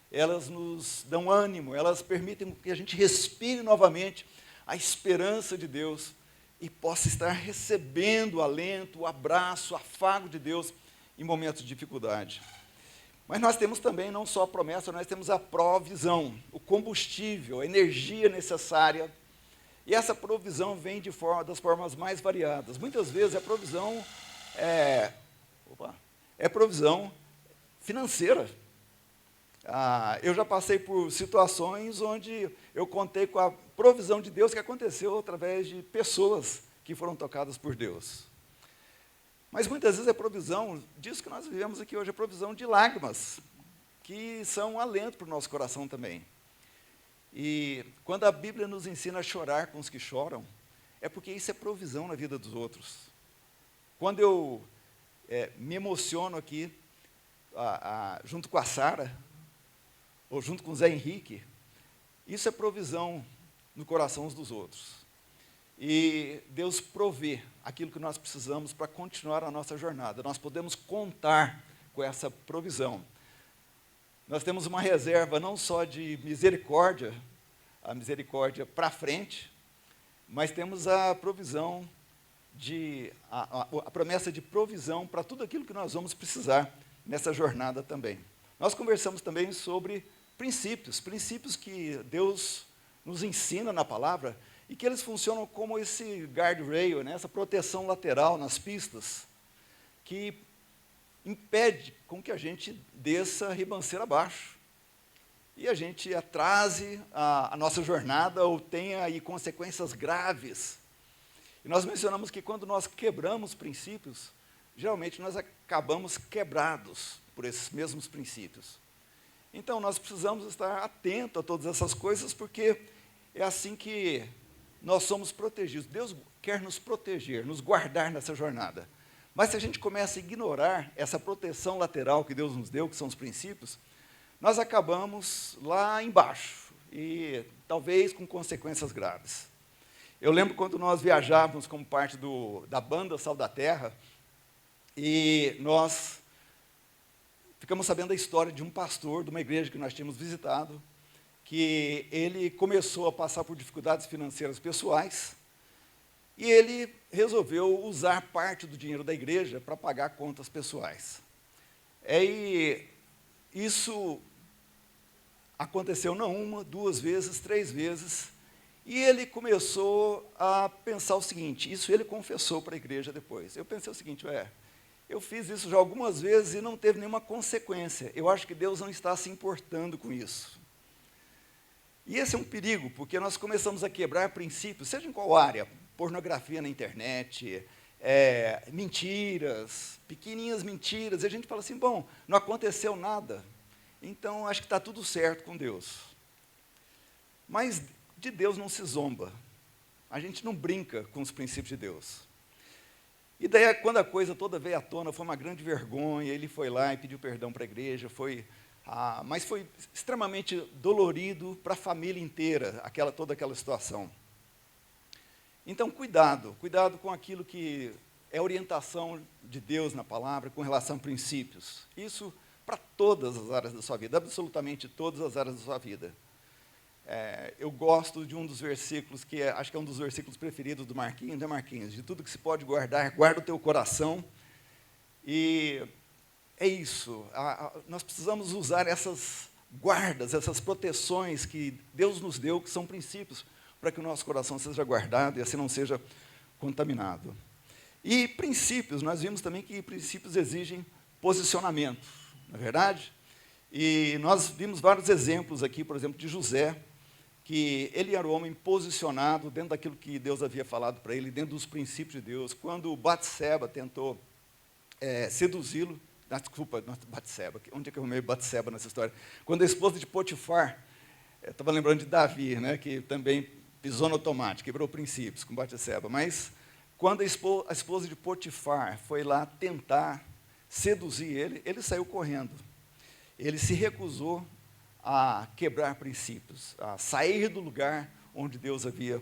elas nos dão ânimo, elas permitem que a gente respire novamente a esperança de Deus e possa estar recebendo o alento, o abraço, o afago de Deus em momentos de dificuldade. Mas nós temos também não só a promessa, nós temos a provisão, o combustível, a energia necessária. E essa provisão vem das formas mais variadas. Muitas vezes a provisão é provisão financeira. Eu já passei por situações onde eu contei com a provisão de Deus que aconteceu através de pessoas que foram tocadas por Deus. Mas muitas vezes a provisão, disso que nós vivemos aqui hoje, é provisão de lágrimas, que são um alento para o nosso coração também. E quando a Bíblia nos ensina a chorar com os que choram, é porque isso é provisão na vida dos outros. Quando eu me emociono aqui, junto com a Sara, ou junto com o Zé Henrique, isso é provisão no coração uns dos outros. E Deus provê aquilo que nós precisamos para continuar a nossa jornada. Nós podemos contar com essa provisão. Nós temos uma reserva não só de misericórdia, a misericórdia para frente, mas temos a provisão, a promessa de provisão para tudo aquilo que nós vamos precisar nessa jornada também. Nós conversamos também sobre princípios que Deus nos ensina na palavra e que eles funcionam como esse guardrail, né, essa proteção lateral nas pistas, que impede com que a gente desça a ribanceira abaixo e a gente atrase a nossa jornada ou tenha aí consequências graves. E nós mencionamos que quando nós quebramos princípios, geralmente nós acabamos quebrados por esses mesmos princípios. Então nós precisamos estar atentos a todas essas coisas, porque é assim que nós somos protegidos. Deus quer nos proteger, nos guardar nessa jornada. Mas se a gente começa a ignorar essa proteção lateral que Deus nos deu, que são os princípios, nós acabamos lá embaixo, e talvez com consequências graves. Eu lembro quando nós viajávamos como parte da banda Sal da Terra, e nós ficamos sabendo a história de um pastor de uma igreja que nós tínhamos visitado, que ele começou a passar por dificuldades financeiras pessoais, e ele resolveu usar parte do dinheiro da igreja para pagar contas pessoais. E isso aconteceu não uma, duas vezes, três vezes, e ele começou a pensar o seguinte, isso ele confessou para a igreja depois. Eu pensei o seguinte, eu fiz isso já algumas vezes e não teve nenhuma consequência. Eu acho que Deus não está se importando com isso. E esse é um perigo, porque nós começamos a quebrar princípios, seja em qual área, pornografia na internet, mentiras, pequenininhas mentiras, e a gente fala assim, bom, não aconteceu nada, então acho que está tudo certo com Deus. Mas de Deus não se zomba, a gente não brinca com os princípios de Deus. E daí, quando a coisa toda veio à tona, foi uma grande vergonha, ele foi lá e pediu perdão para a igreja, mas foi extremamente dolorido para a família inteira, toda aquela situação. Então, cuidado com aquilo que é orientação de Deus na palavra, com relação a princípios. Isso para todas as áreas da sua vida, absolutamente todas as áreas da sua vida. Eu gosto de um dos versículos, acho que é um dos versículos preferidos do Marquinhos, né, Marquinhos? De tudo que se pode guardar, guarda o teu coração. E é isso, nós precisamos usar essas guardas, essas proteções que Deus nos deu, que são princípios, para que o nosso coração seja guardado e assim não seja contaminado. E princípios, nós vimos também que princípios exigem posicionamento, não é verdade? E nós vimos vários exemplos aqui, por exemplo, de José, que ele era um homem posicionado dentro daquilo que Deus havia falado para ele, dentro dos princípios de Deus. Quando Batseba tentou seduzi-lo, desculpa, Batseba, onde é que eu arrumei Batseba nessa história? Quando a esposa de Potifar, estava lembrando de Davi, né, que também pisou no tomate, quebrou princípios com Batseba, mas quando a esposa de Potifar foi lá tentar seduzir ele, ele saiu correndo. Ele se recusou a quebrar princípios, a sair do lugar onde Deus havia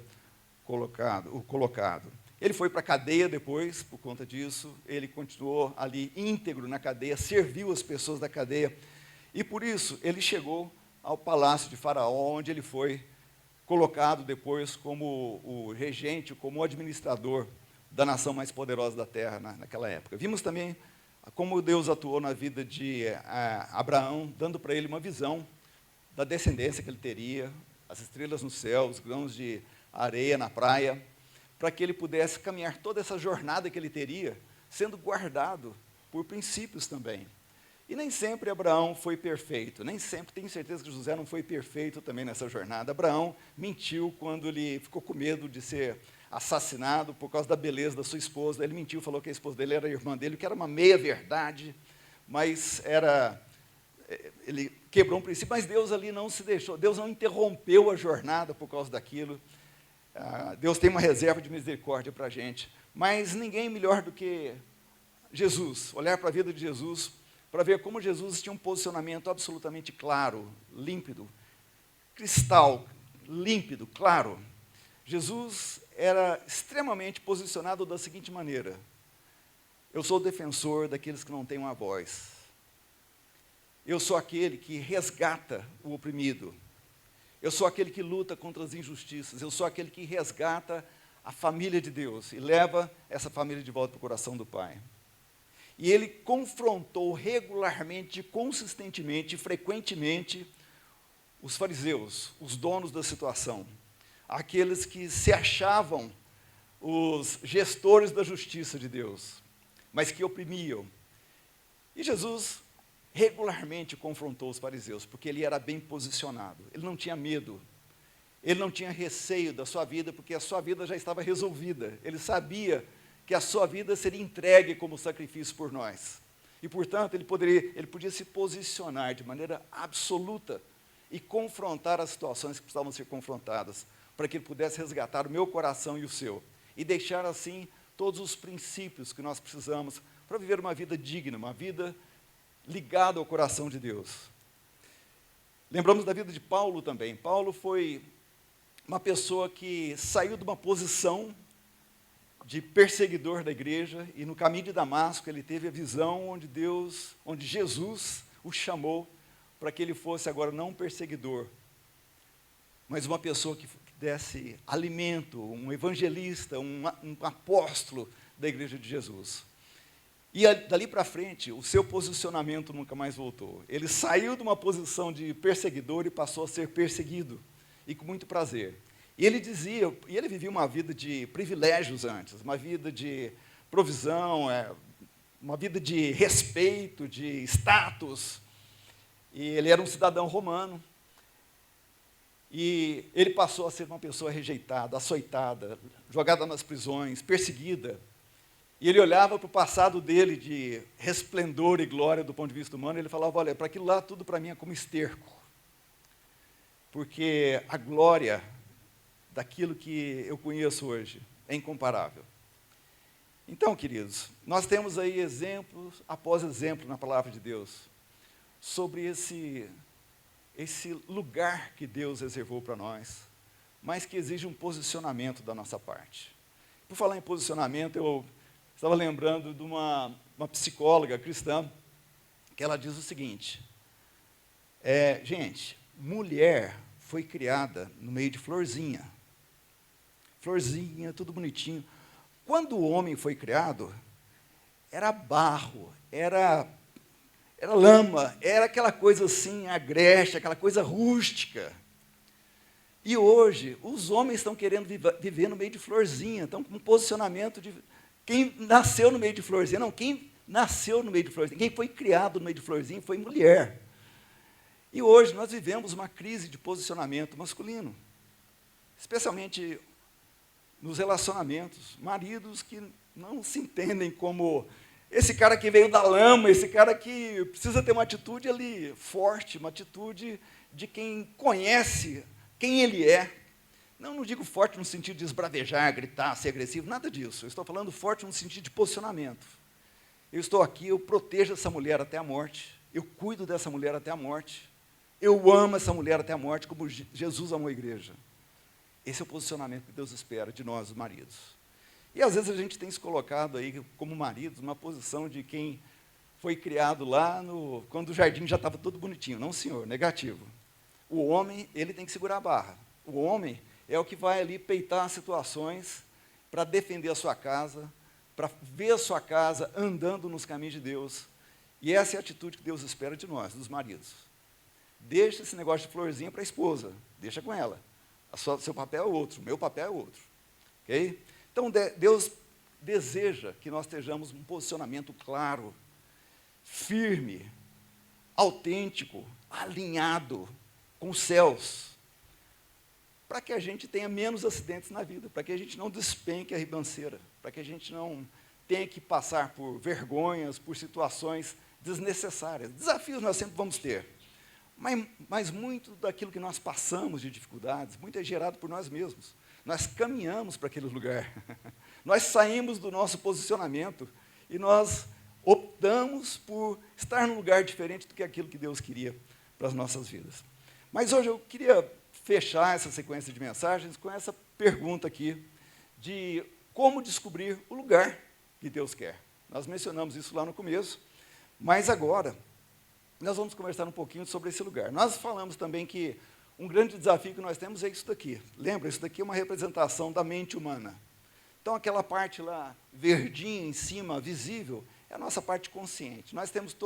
colocado. Ele foi para a cadeia depois, por conta disso, ele continuou ali íntegro na cadeia, serviu as pessoas da cadeia, e por isso ele chegou ao palácio de Faraó, onde ele foi colocado depois como o regente, como o administrador da nação mais poderosa da terra naquela época. Vimos também como Deus atuou na vida de Abraão, dando para ele uma visão da descendência que ele teria, as estrelas no céu, os grãos de areia na praia, para que ele pudesse caminhar toda essa jornada que ele teria, sendo guardado por princípios também. E nem sempre Abraão foi perfeito, nem sempre, tenho certeza que José não foi perfeito também nessa jornada. Abraão mentiu quando ele ficou com medo de ser assassinado por causa da beleza da sua esposa. Ele mentiu, falou que a esposa dele era a irmã dele, que era uma meia-verdade, mas ele quebrou um princípio, mas Deus ali não se deixou, Deus não interrompeu a jornada por causa daquilo. Deus tem uma reserva de misericórdia para a gente, mas ninguém melhor do que Jesus, olhar para a vida de Jesus, para ver como Jesus tinha um posicionamento absolutamente claro, límpido, cristal, límpido, claro. Jesus era extremamente posicionado da seguinte maneira: eu sou o defensor daqueles que não têm uma voz. Eu sou aquele que resgata o oprimido. Eu sou aquele que luta contra as injustiças. Eu sou aquele que resgata a família de Deus e leva essa família de volta para o coração do Pai. E ele confrontou regularmente, consistentemente, frequentemente os fariseus, os donos da situação, aqueles que se achavam os gestores da justiça de Deus, mas que oprimiam. E Jesus regularmente confrontou os fariseus, porque ele era bem posicionado, ele não tinha medo, ele não tinha receio da sua vida, porque a sua vida já estava resolvida, ele sabia que a sua vida seria entregue como sacrifício por nós, e portanto ele podia se posicionar de maneira absoluta, e confrontar as situações que precisavam ser confrontadas, para que Ele pudesse resgatar o meu coração e o seu, e deixar assim todos os princípios que nós precisamos para viver uma vida digna, uma vida ligada ao coração de Deus. Lembramos da vida de Paulo também. Paulo foi uma pessoa que saiu de uma posição de perseguidor da igreja, e no caminho de Damasco ele teve a visão onde Jesus o chamou para que ele fosse agora não um perseguidor, mas uma pessoa que desse alimento, um evangelista, um apóstolo da igreja de Jesus. E dali para frente, o seu posicionamento nunca mais voltou. Ele saiu de uma posição de perseguidor e passou a ser perseguido, e com muito prazer. E ele dizia, e ele vivia uma vida de privilégios antes, uma vida de provisão, uma vida de respeito, de status. E ele era um cidadão romano. E ele passou a ser uma pessoa rejeitada, açoitada, jogada nas prisões, perseguida. E ele olhava para o passado dele de resplendor e glória do ponto de vista humano, e ele falava, olha, para aquilo lá tudo para mim é como esterco. Porque a glória daquilo que eu conheço hoje é incomparável. Então, queridos, nós temos aí exemplos após exemplo na palavra de Deus sobre esse lugar que Deus reservou para nós, mas que exige um posicionamento da nossa parte. Por falar em posicionamento, eu estava lembrando de uma psicóloga cristã, que ela diz o seguinte, gente, mulher foi criada no meio de florzinha, tudo bonitinho. Quando o homem foi criado, era barro, era lama, era aquela coisa assim, agreste, aquela coisa rústica. E hoje, os homens estão querendo viver no meio de florzinha, estão com um posicionamento de quem nasceu no meio de florzinha. Não, quem nasceu no meio de florzinha, quem foi criado no meio de florzinha foi mulher. E hoje nós vivemos uma crise de posicionamento masculino, especialmente nos relacionamentos, maridos que não se entendem como esse cara que veio da lama, esse cara que precisa ter uma atitude ali forte, uma atitude de quem conhece quem ele é. Não digo forte no sentido de esbravejar, gritar, ser agressivo, nada disso. Eu estou falando forte no sentido de posicionamento. Eu estou aqui, eu protejo essa mulher até a morte, eu cuido dessa mulher até a morte, eu amo essa mulher até a morte, como Jesus amou a igreja. Esse é o posicionamento que Deus espera de nós, os maridos. E às vezes a gente tem se colocado aí como maridos, numa posição de quem foi criado lá quando o jardim já estava todo bonitinho. Não, senhor, negativo. O homem, ele tem que segurar a barra. O homem é o que vai ali peitar as situações para defender a sua casa, para ver a sua casa andando nos caminhos de Deus. E essa é a atitude que Deus espera de nós, dos maridos. Deixa esse negócio de florzinha para a esposa, deixa com ela. Seu papel é outro, meu papel é outro. Okay? Então, Deus deseja que nós estejamos um posicionamento claro, firme, autêntico, alinhado com os céus, para que a gente tenha menos acidentes na vida, para que a gente não despenque a ribanceira, para que a gente não tenha que passar por vergonhas, por situações desnecessárias. Desafios nós sempre vamos ter, mas muito daquilo que nós passamos de dificuldades, muito é gerado por nós mesmos. Nós caminhamos para aquele lugar, nós saímos do nosso posicionamento e nós optamos por estar num lugar diferente do que aquilo que Deus queria para as nossas vidas. Mas hoje eu queria fechar essa sequência de mensagens com essa pergunta aqui, de como descobrir o lugar que Deus quer. Nós mencionamos isso lá no começo, mas agora nós vamos conversar um pouquinho sobre esse lugar. Nós falamos também que um grande desafio que nós temos é isso daqui. Lembra, isso daqui é uma representação da mente humana. Então, aquela parte lá, verdinha em cima, visível, é a nossa parte consciente. Nós temos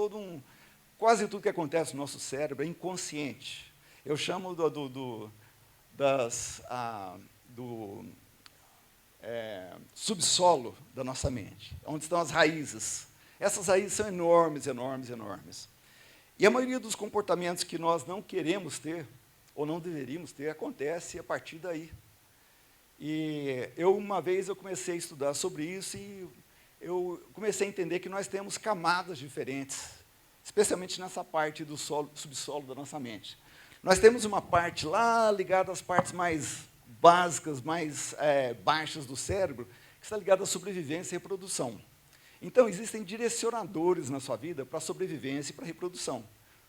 quase tudo que acontece no nosso cérebro é inconsciente. Eu chamo do subsolo da nossa mente, onde estão as raízes. Essas raízes são enormes, enormes, enormes. E a maioria dos comportamentos que nós não queremos ter, ou não deveríamos ter, acontece a partir daí. E uma vez eu comecei a estudar sobre isso e eu comecei a entender que nós temos camadas diferentes, especialmente nessa parte do subsolo da nossa mente. Nós temos uma parte lá ligada às partes mais básicas, mais baixas do cérebro, que está ligada à sobrevivência e reprodução. Então, existem direcionadores na sua vida para a sobrevivência e para a reprodução.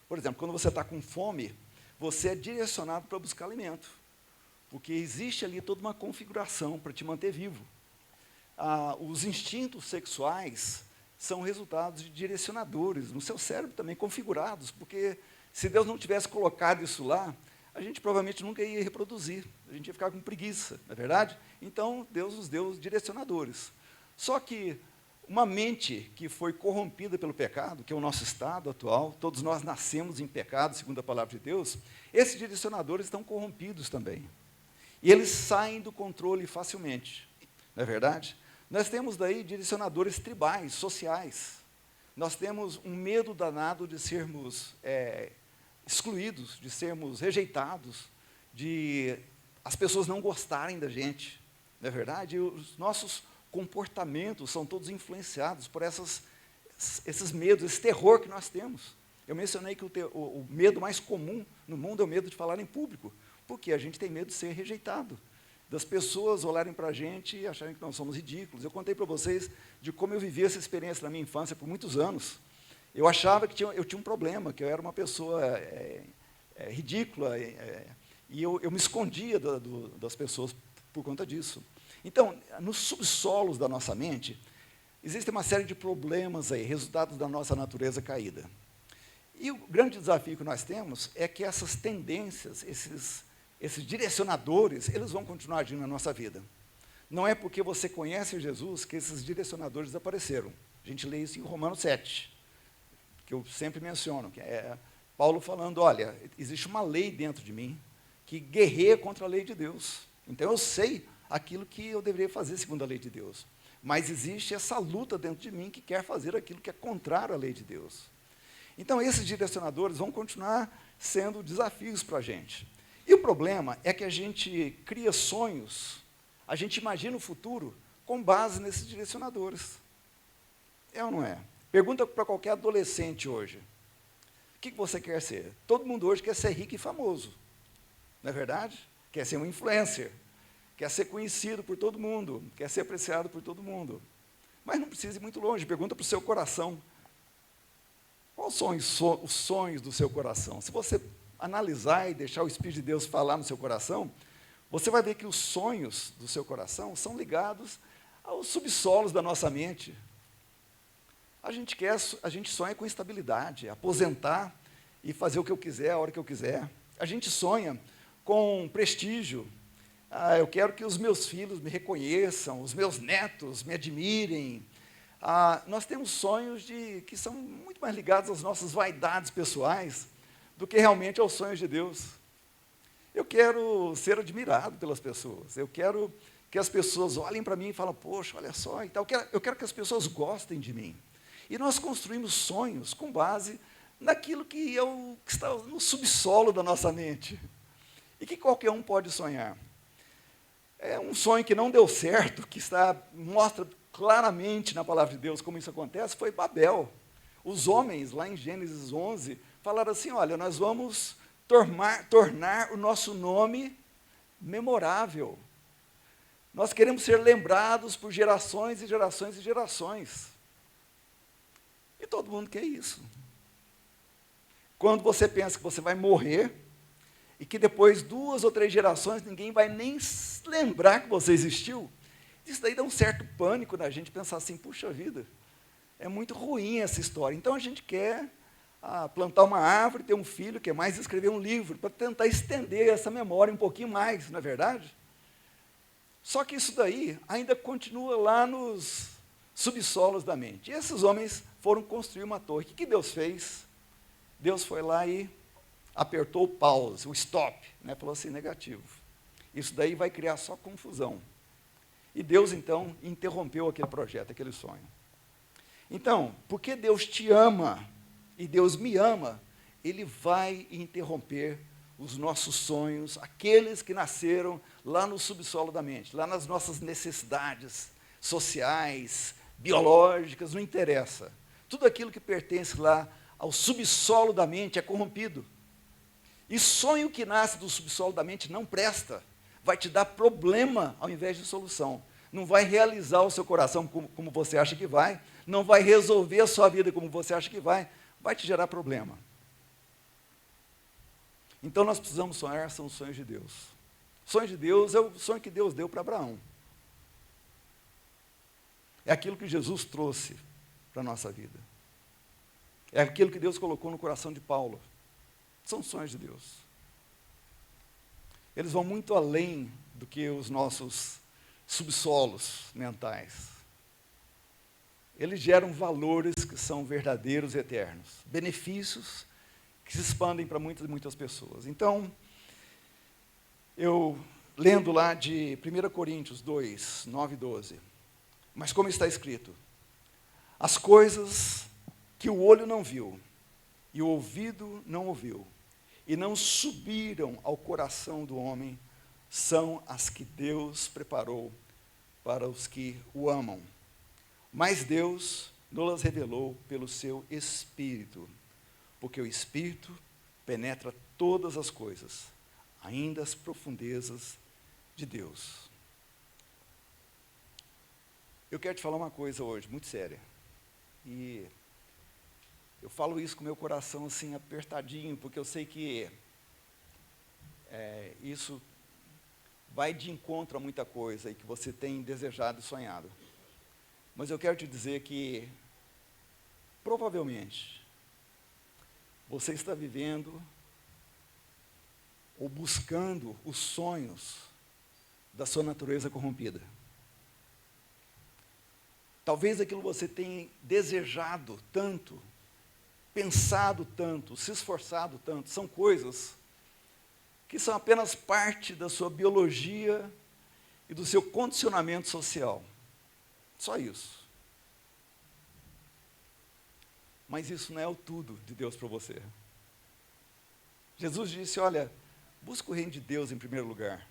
Por exemplo, quando você está com fome, você é direcionado para buscar alimento, porque existe ali toda uma configuração para te manter vivo. Os instintos sexuais são resultados de direcionadores no seu cérebro também configurados, porque se Deus não tivesse colocado isso lá, a gente provavelmente nunca ia reproduzir, a gente ia ficar com preguiça, não é verdade? Então, Deus nos deu os direcionadores. Só que uma mente que foi corrompida pelo pecado, que é o nosso estado atual, todos nós nascemos em pecado, segundo a palavra de Deus, esses direcionadores estão corrompidos também. E eles saem do controle facilmente, não é verdade? Nós temos daí direcionadores tribais, sociais. Nós temos um medo danado de sermos excluídos, de sermos rejeitados, de as pessoas não gostarem da gente, não é verdade? E os nossos comportamentos são todos influenciados por esses medos, esse terror que nós temos. Eu mencionei que o medo mais comum no mundo é o medo de falar em público, porque a gente tem medo de ser rejeitado, das pessoas olharem para a gente e acharem que nós somos ridículos. Eu contei para vocês de como eu vivi essa experiência na minha infância por muitos anos. Eu achava que eu tinha um problema, que eu era uma pessoa ridícula, e eu me escondia das pessoas por conta disso. Então, nos subsolos da nossa mente, existe uma série de problemas aí, resultados da nossa natureza caída. E o grande desafio que nós temos é que essas tendências, esses direcionadores, eles vão continuar agindo na nossa vida. Não é porque você conhece Jesus que esses direcionadores desapareceram. A gente lê isso em Romanos 7, que eu sempre menciono, que é Paulo falando, olha, existe uma lei dentro de mim que guerreia contra a lei de Deus. Então eu sei aquilo que eu deveria fazer segundo a lei de Deus. Mas existe essa luta dentro de mim que quer fazer aquilo que é contrário à lei de Deus. Então esses direcionadores vão continuar sendo desafios para a gente. E o problema é que a gente cria sonhos, a gente imagina o futuro com base nesses direcionadores. É ou não é? Pergunta para qualquer adolescente hoje. O que você quer ser? Todo mundo hoje quer ser rico e famoso. Não é verdade? Quer ser um influencer. Quer ser conhecido por todo mundo. Quer ser apreciado por todo mundo. Mas não precisa ir muito longe. Pergunta para o seu coração. Quais são os sonhos do seu coração? Se você analisar e deixar o Espírito de Deus falar no seu coração, você vai ver que os sonhos do seu coração são ligados aos subsolos da nossa mente. A gente sonha com estabilidade, aposentar e fazer o que eu quiser, a hora que eu quiser. A gente sonha com prestígio. Eu quero que os meus filhos me reconheçam, os meus netos me admirem. Nós temos sonhos que são muito mais ligados às nossas vaidades pessoais do que realmente aos sonhos de Deus. Eu quero ser admirado pelas pessoas. Eu quero que as pessoas olhem para mim e falem, poxa, olha só, e tal. Eu quero que as pessoas gostem de mim. E nós construímos sonhos com base naquilo que está no subsolo da nossa mente. E que qualquer um pode sonhar. É um sonho que não deu certo, que mostra claramente na palavra de Deus como isso acontece, foi Babel. Os homens, lá em Gênesis 11, falaram assim, olha, nós vamos tornar o nosso nome memorável. Nós queremos ser lembrados por gerações e gerações e gerações. E todo mundo quer isso. Quando você pensa que você vai morrer, e que depois 2 ou 3 gerações ninguém vai nem lembrar que você existiu, isso daí dá um certo pânico na gente pensar assim, puxa vida, é muito ruim essa história. Então a gente quer plantar uma árvore, ter um filho, quer mais escrever um livro, para tentar estender essa memória um pouquinho mais, não é verdade? Só que isso daí ainda continua lá nos subsolos da mente. E esses homens foram construir uma torre. O que Deus fez? Deus foi lá e apertou o pause, o stop, né? Falou assim, negativo. Isso daí vai criar só confusão. E Deus, então, interrompeu aquele projeto, aquele sonho. Então, porque Deus te ama e Deus me ama, Ele vai interromper os nossos sonhos, aqueles que nasceram lá no subsolo da mente, lá nas nossas necessidades sociais, biológicas, não interessa. Tudo aquilo que pertence lá ao subsolo da mente é corrompido. E sonho que nasce do subsolo da mente não presta. vai te dar problema ao invés de solução. Não vai realizar o seu coração como você acha que vai, não vai resolver a sua vida como você acha que vai te gerar problema. Então nós precisamos sonhar, são os sonhos de Deus. O sonho de Deus é o sonho que Deus deu para Abraão. É aquilo que Jesus trouxe para a nossa vida. É aquilo que Deus colocou no coração de Paulo. São os sonhos de Deus. Eles vão muito além do que os nossos subsolos mentais. Eles geram valores que são verdadeiros e eternos. Benefícios que se expandem para muitas e muitas pessoas. Então, eu lendo lá de 1 Coríntios 2, 9 e 12. Mas como está escrito, as coisas que o olho não viu, e o ouvido não ouviu, e não subiram ao coração do homem, são as que Deus preparou para os que o amam. Mas Deus nos revelou pelo seu Espírito, porque o Espírito penetra todas as coisas, ainda as profundezas de Deus. Eu quero te falar uma coisa hoje, muito séria. E eu falo isso com meu coração assim apertadinho, porque eu sei que isso vai de encontro a muita coisa e que você tem desejado e sonhado. Mas eu quero te dizer que, provavelmente, você está vivendo ou buscando os sonhos da sua natureza corrompida. Talvez aquilo que você tenha desejado tanto, pensado tanto, se esforçado tanto, são coisas que são apenas parte da sua biologia e do seu condicionamento social. Só isso. Mas isso não é o tudo de Deus para você. Jesus disse, olha, busca o reino de Deus em primeiro lugar.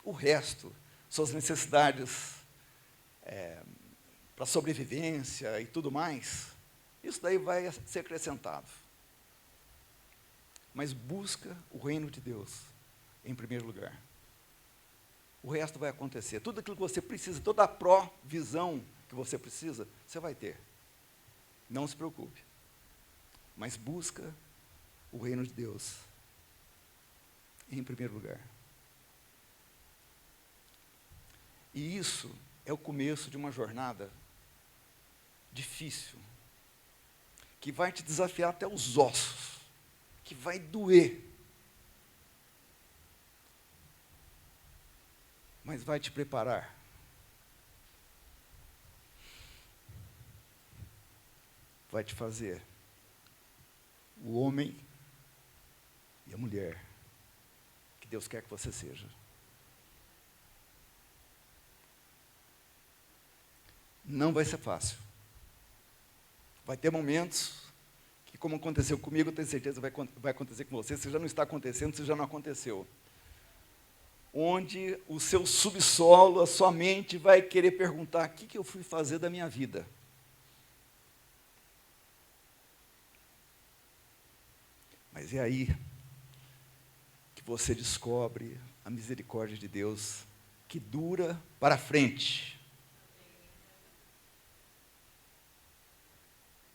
O resto, suas necessidades para sobrevivência e tudo mais, isso daí vai ser acrescentado. Mas busca o reino de Deus em primeiro lugar. O resto vai acontecer. Tudo aquilo que você precisa, toda a provisão que você precisa, você vai ter. Não se preocupe. Mas busca o reino de Deus em primeiro lugar. E isso é o começo de uma jornada difícil, que vai te desafiar até os ossos, que vai doer, mas vai te preparar. Vai te fazer o homem e a mulher que Deus quer que você seja. Não vai ser fácil. Vai ter momentos que, como aconteceu comigo, eu tenho certeza que vai acontecer com você. Se já não está acontecendo, se já não aconteceu. Onde o seu subsolo, a sua mente vai querer perguntar, o que eu fui fazer da minha vida? Mas é aí que você descobre a misericórdia de Deus, que dura para frente.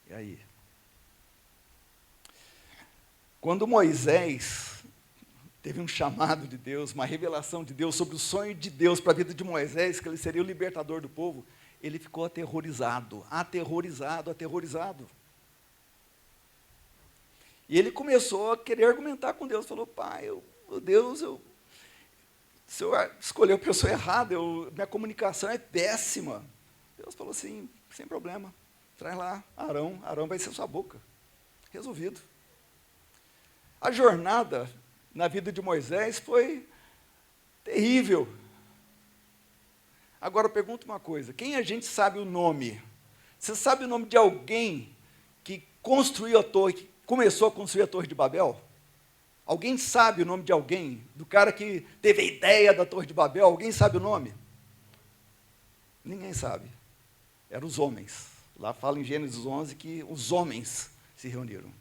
E aí? Quando Moisés teve um chamado de Deus, uma revelação de Deus sobre o sonho de Deus para a vida de Moisés, que ele seria o libertador do povo, ele ficou aterrorizado. E ele começou a querer argumentar com Deus, falou, pai, Deus, o senhor escolheu a pessoa errada, minha comunicação é péssima. Deus falou assim, sem problema, traz lá Arão vai ser sua boca. Resolvido. A jornada na vida de Moisés foi terrível. Agora eu pergunto uma coisa, quem a gente sabe o nome? Você sabe o nome de alguém que construiu a torre, que começou a construir a Torre de Babel? Alguém sabe o nome de alguém? Do cara que teve a ideia da Torre de Babel? Alguém sabe o nome? Ninguém sabe. Eram os homens. Lá fala em Gênesis 11 que os homens se reuniram.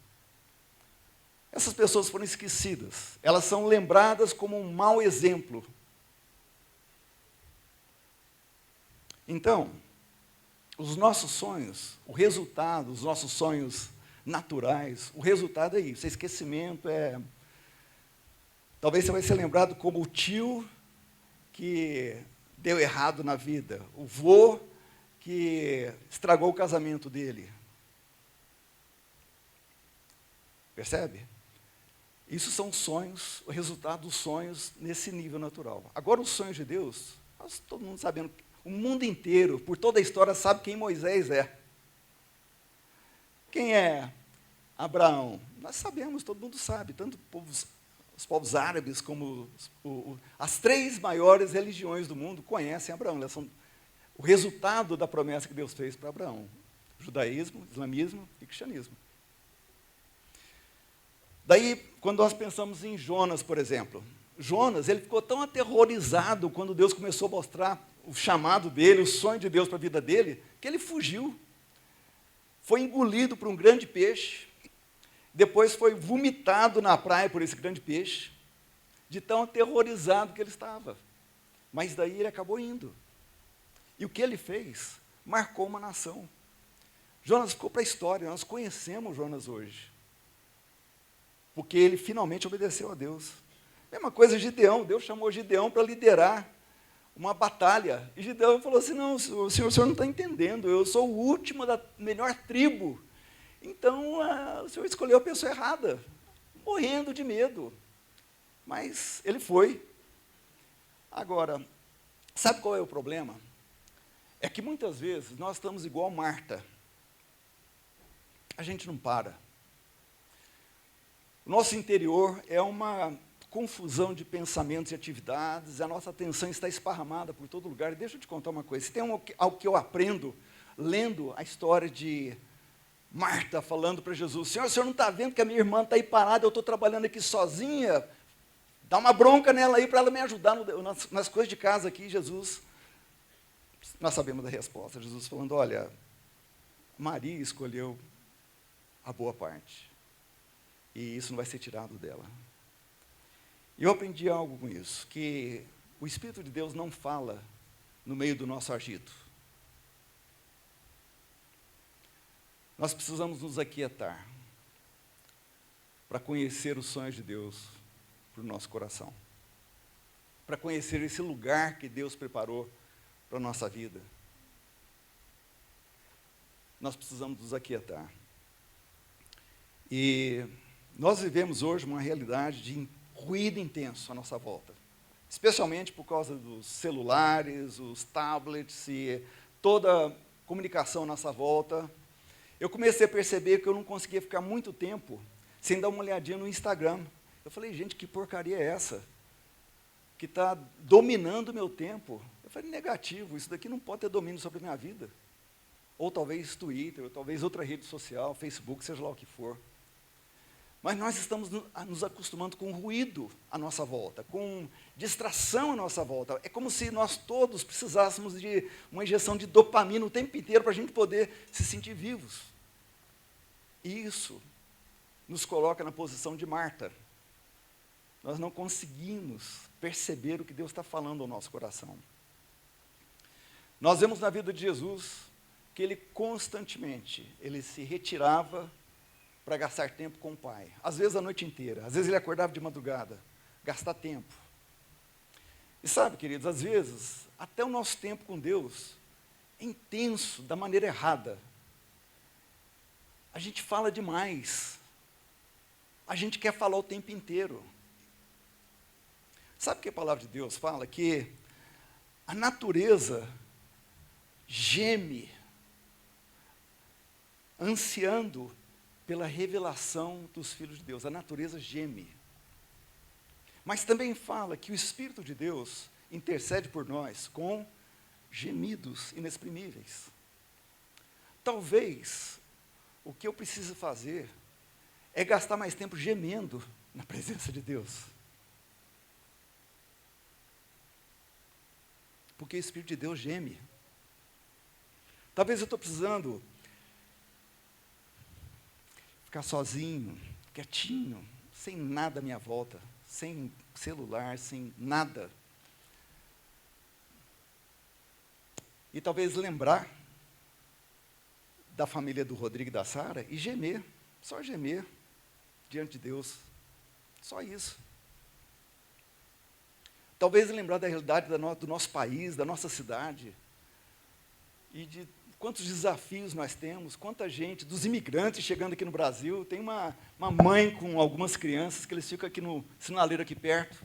Essas pessoas foram esquecidas. Elas são lembradas como um mau exemplo. Então, os nossos sonhos, o resultado, os nossos sonhos naturais, o resultado é isso. Esquecimento é... Talvez você vai ser lembrado como o tio que deu errado na vida, o vô que estragou o casamento dele. Percebe? Isso são sonhos, o resultado dos sonhos nesse nível natural. Agora, os sonhos de Deus, todo mundo sabendo, o mundo inteiro, por toda a história, sabe quem Moisés é. Quem é Abraão? Nós sabemos, todo mundo sabe, tanto os povos árabes como as 3 maiores religiões do mundo conhecem Abraão. Elas são o resultado da promessa que Deus fez para Abraão. Judaísmo, islamismo e cristianismo. Daí, quando nós pensamos em Jonas, por exemplo, Jonas, ele ficou tão aterrorizado quando Deus começou a mostrar o chamado dele, o sonho de Deus para a vida dele, que ele fugiu. Foi engolido por um grande peixe, depois foi vomitado na praia por esse grande peixe, de tão aterrorizado que ele estava. Mas daí ele acabou indo. E o que ele fez marcou uma nação. Jonas ficou para a história, nós conhecemos Jonas hoje. Porque ele finalmente obedeceu a Deus. Mesma coisa Gideão, Deus chamou Gideão para liderar uma batalha. E Gideão falou assim, não, o senhor não está entendendo, eu sou o último da melhor tribo. Então, o senhor escolheu a pessoa errada, morrendo de medo. Mas ele foi. Agora, sabe qual é o problema? É que muitas vezes nós estamos igual Marta. A gente não para. O nosso interior é uma confusão de pensamentos e atividades, a nossa atenção está esparramada por todo lugar. Deixa eu te contar uma coisa, se tem algo que eu aprendo lendo a história de Marta falando para Jesus, Senhor, o senhor não está vendo que a minha irmã está aí parada, eu estou trabalhando aqui sozinha, dá uma bronca nela aí para ela me ajudar nas coisas de casa aqui. Jesus, nós sabemos da resposta, Jesus falando, olha, Maria escolheu a boa parte, e isso não vai ser tirado dela. E eu aprendi algo com isso, que o Espírito de Deus não fala no meio do nosso agito. Nós precisamos nos aquietar para conhecer os sonhos de Deus para o nosso coração, para conhecer esse lugar que Deus preparou para a nossa vida. Nós precisamos nos aquietar. E nós vivemos hoje uma realidade de ruído intenso à nossa volta, especialmente por causa dos celulares, os tablets e toda a comunicação à nossa volta. Eu comecei a perceber que eu não conseguia ficar muito tempo sem dar uma olhadinha no Instagram. Eu falei, gente, que porcaria é essa? Que está dominando o meu tempo. Eu falei, negativo, isso daqui não pode ter domínio sobre a minha vida. Ou talvez Twitter, ou talvez outra rede social, Facebook, seja lá o que for. Mas nós estamos nos acostumando com ruído à nossa volta, com distração à nossa volta. É como se nós todos precisássemos de uma injeção de dopamina o tempo inteiro para a gente poder se sentir vivos. E isso nos coloca na posição de Marta. Nós não conseguimos perceber o que Deus está falando ao nosso coração. Nós vemos na vida de Jesus que ele constantemente, ele se retirava para gastar tempo com o Pai. Às vezes a noite inteira, às vezes ele acordava de madrugada, gastar tempo. E sabe, queridos, às vezes, até o nosso tempo com Deus é intenso, da maneira errada. A gente fala demais. A gente quer falar o tempo inteiro. Sabe o que a palavra de Deus fala? Que a natureza geme, ansiando pela revelação dos filhos de Deus. A natureza geme. Mas também fala que o Espírito de Deus intercede por nós com gemidos inexprimíveis. Talvez o que eu preciso fazer é gastar mais tempo gemendo na presença de Deus. Porque o Espírito de Deus geme. Talvez eu estou precisando ficar sozinho, quietinho, sem nada à minha volta, sem celular, sem nada. E talvez lembrar da família do Rodrigo e da Sara e gemer, só gemer diante de Deus, só isso. Talvez lembrar da realidade do nosso país, da nossa cidade, e de quantos desafios nós temos, quanta gente, dos imigrantes chegando aqui no Brasil. Tem uma mãe com algumas crianças que eles ficam aqui no sinaleiro aqui perto,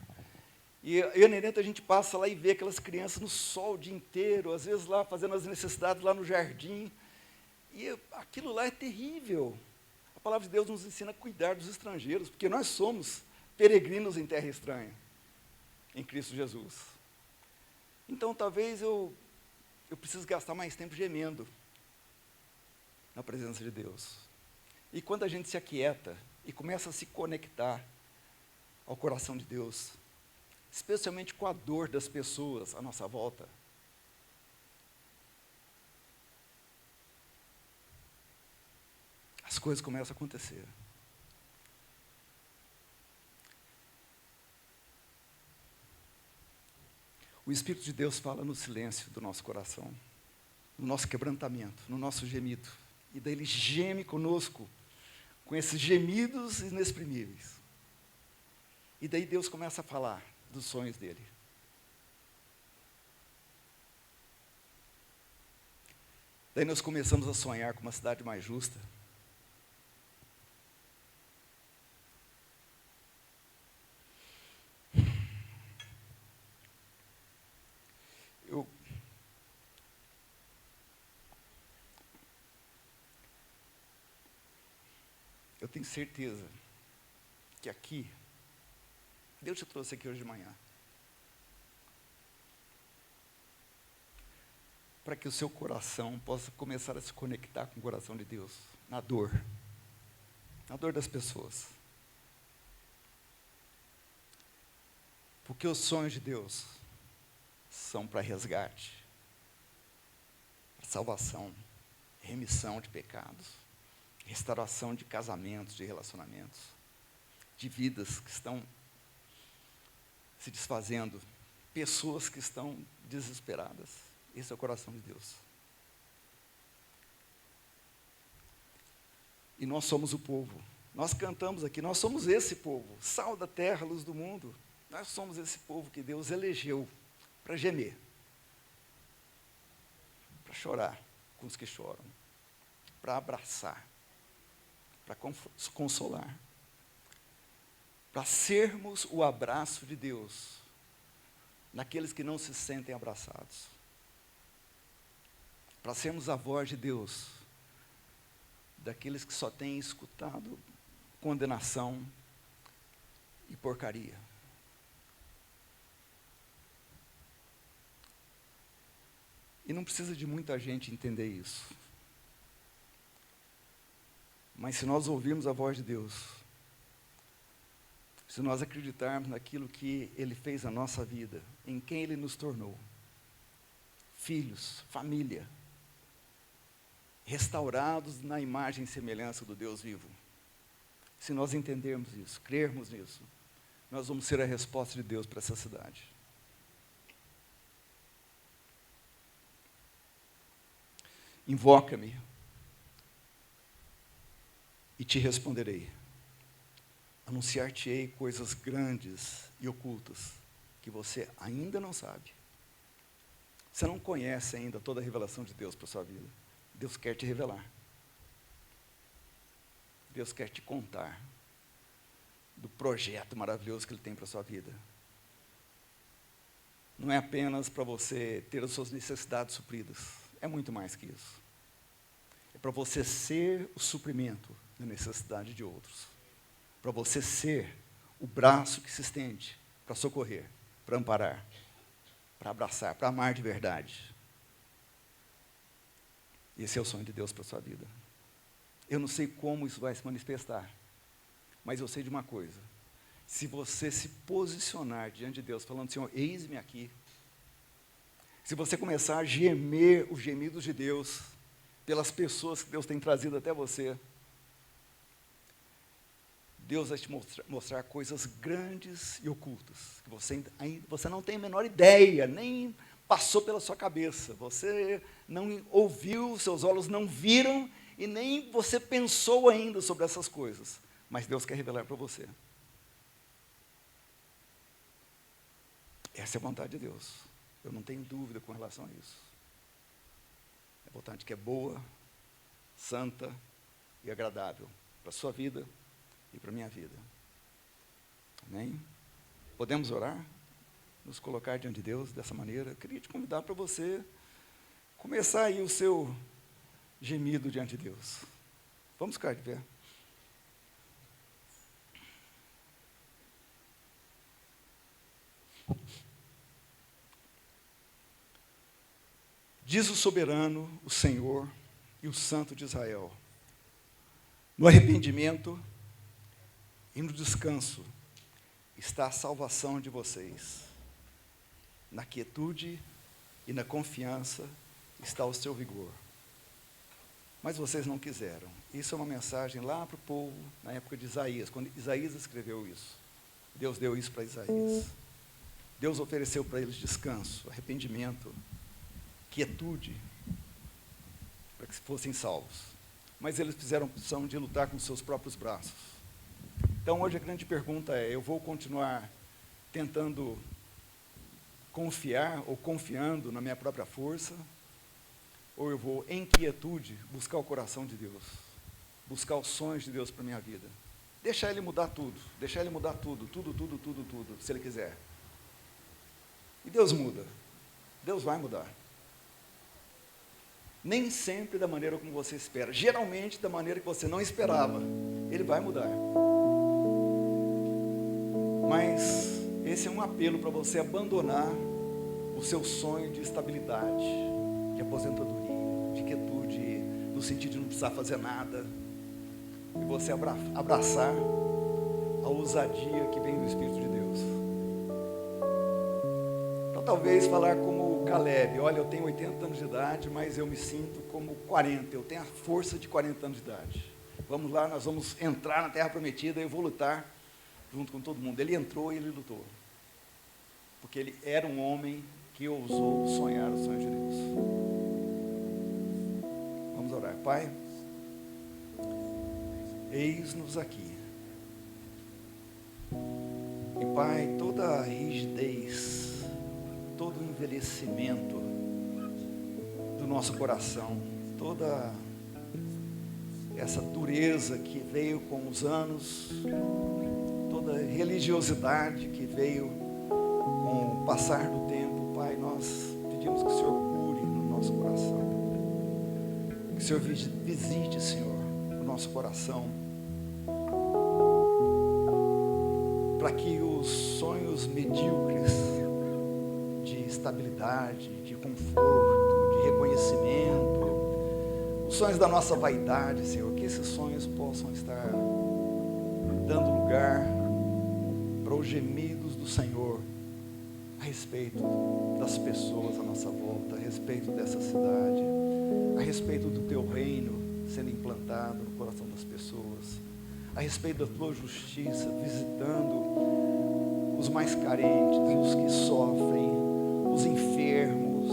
e eu e a Nenê, a gente passa lá e vê aquelas crianças no sol o dia inteiro, às vezes lá fazendo as necessidades lá no jardim, e aquilo lá é terrível. A palavra de Deus nos ensina a cuidar dos estrangeiros, porque nós somos peregrinos em terra estranha, em Cristo Jesus. Então, talvez eu preciso gastar mais tempo gemendo na presença de Deus. E quando a gente se aquieta e começa a se conectar ao coração de Deus, especialmente com a dor das pessoas à nossa volta, as coisas começam a acontecer. O Espírito de Deus fala no silêncio do nosso coração, no nosso quebrantamento, no nosso gemido. E daí Ele geme conosco, com esses gemidos inexprimíveis. E daí Deus começa a falar dos sonhos dEle. Daí nós começamos a sonhar com uma cidade mais justa. Eu tenho certeza que aqui, Deus te trouxe aqui hoje de manhã, para que o seu coração possa começar a se conectar com o coração de Deus, na dor das pessoas. Porque os sonhos de Deus são para resgate, para salvação, remissão de pecados, restauração de casamentos, de relacionamentos, de vidas que estão se desfazendo, pessoas que estão desesperadas. Esse é o coração de Deus. E nós somos o povo. Nós cantamos aqui, nós somos esse povo, sal da terra, luz do mundo. Nós somos esse povo que Deus elegeu para gemer, para chorar com os que choram, para abraçar, para consolar, para sermos o abraço de Deus naqueles que não se sentem abraçados, para sermos a voz de Deus daqueles que só têm escutado condenação e porcaria. E não precisa de muita gente entender isso. Mas se nós ouvirmos a voz de Deus, se nós acreditarmos naquilo que Ele fez na nossa vida, em quem Ele nos tornou, filhos, família, restaurados na imagem e semelhança do Deus vivo, se nós entendermos isso, crermos nisso, nós vamos ser a resposta de Deus para essa cidade. Invoca-me e te responderei. Anunciar-te-ei coisas grandes e ocultas que você ainda não sabe. Você não conhece ainda toda a revelação de Deus para a sua vida. Deus quer te revelar. Deus quer te contar do projeto maravilhoso que Ele tem para a sua vida. Não é apenas para você ter as suas necessidades supridas. É muito mais que isso. É para você ser o suprimento da necessidade de outros. Para você ser o braço que se estende para socorrer, para amparar, para abraçar, para amar de verdade. Esse é o sonho de Deus para a sua vida. Eu não sei como isso vai se manifestar, mas eu sei de uma coisa. Se você se posicionar diante de Deus, falando, Senhor, eis-me aqui. Se você começar a gemer os gemidos de Deus, pelas pessoas que Deus tem trazido até você, Deus vai te mostrar coisas grandes e ocultas, que você não tem a menor ideia, nem passou pela sua cabeça, você não ouviu, seus olhos não viram, e nem você pensou ainda sobre essas coisas, mas Deus quer revelar para você. Essa é a vontade de Deus, eu não tenho dúvida com relação a isso. É a vontade que é boa, santa e agradável para a sua vida e para a minha vida. Amém? Podemos orar? Nos colocar diante de Deus dessa maneira? Eu queria te convidar para você começar aí o seu gemido diante de Deus. Vamos ficar de pé. Diz o soberano, o Senhor e o Santo de Israel: no arrependimento e no descanso está a salvação de vocês. Na quietude e na confiança está o seu vigor. Mas vocês não quiseram. Isso é uma mensagem lá para o povo, na época de Isaías, quando Isaías escreveu isso. Deus deu isso para Isaías. Deus ofereceu para eles descanso, arrependimento, quietude, para que fossem salvos. Mas eles fizeram a opção de lutar com seus próprios braços. Então, hoje a grande pergunta é: eu vou continuar tentando confiar ou confiando na minha própria força, ou eu vou, em quietude, buscar o coração de Deus, buscar os sonhos de Deus para a minha vida? Deixar Ele mudar tudo, tudo, se Ele quiser. E Deus muda, Deus vai mudar. Nem sempre da maneira como você espera, geralmente da maneira que você não esperava, Ele vai mudar. Mas esse é um apelo para você abandonar o seu sonho de estabilidade, de aposentadoria, de quietude, no sentido de não precisar fazer nada, e você abraçar a ousadia que vem do Espírito de Deus. Então, talvez falar como Caleb: olha, eu tenho 80 anos de idade, mas eu me sinto como 40, eu tenho a força de 40 anos de idade. Vamos lá, nós vamos entrar na Terra Prometida, eu vou lutar junto com todo mundo. Ele entrou e ele lutou, porque ele era um homem que ousou sonhar os sonhos de Deus. Vamos orar. Pai, eis-nos aqui. E Pai, toda a rigidez, todo o envelhecimento do nosso coração, toda essa dureza que veio com os anos, toda a religiosidade que veio com o passar do tempo, Pai, nós pedimos que o Senhor cure no nosso coração, que o Senhor visite, Senhor, o nosso coração, para que os sonhos medíocres de estabilidade, de conforto, de reconhecimento, os sonhos da nossa vaidade, Senhor, que esses sonhos possam estar dando lugar para os gemidos do Senhor a respeito das pessoas à nossa volta, a respeito dessa cidade, a respeito do Teu reino sendo implantado no coração das pessoas, a respeito da Tua justiça, visitando os mais carentes, os que sofrem, os enfermos,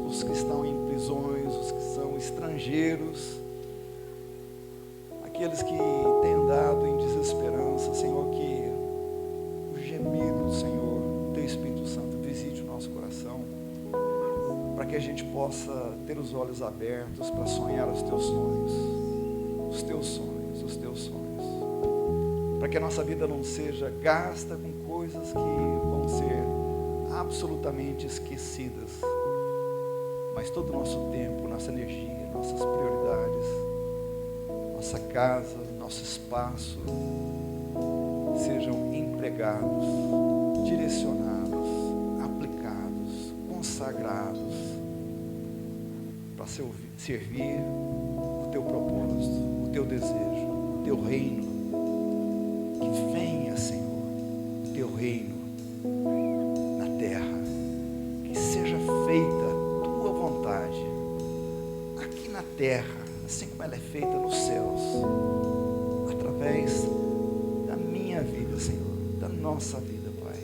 os que estão em prisões, os que são estrangeiros, aqueles que têm andado em desesperança, Senhor, que o gemido do Senhor, Teu Espírito Santo, visite o nosso coração, para que a gente possa ter os olhos abertos para sonhar os Teus sonhos, os Teus sonhos, os Teus sonhos, para que a nossa vida não seja gasta com coisas que vão ser absolutamente esquecidas, mas todo o nosso tempo, nossa energia, nossas prioridades, nossa casa, nosso espaço, sejam empregados, direcionados, aplicados, consagrados, para servir o Teu propósito, o Teu desejo, o Teu reino. Que venha, Senhor, o Teu reino na terra, que seja feita a Tua vontade, aqui na terra, assim como ela é feita nos céus, através da nossa vida, Pai.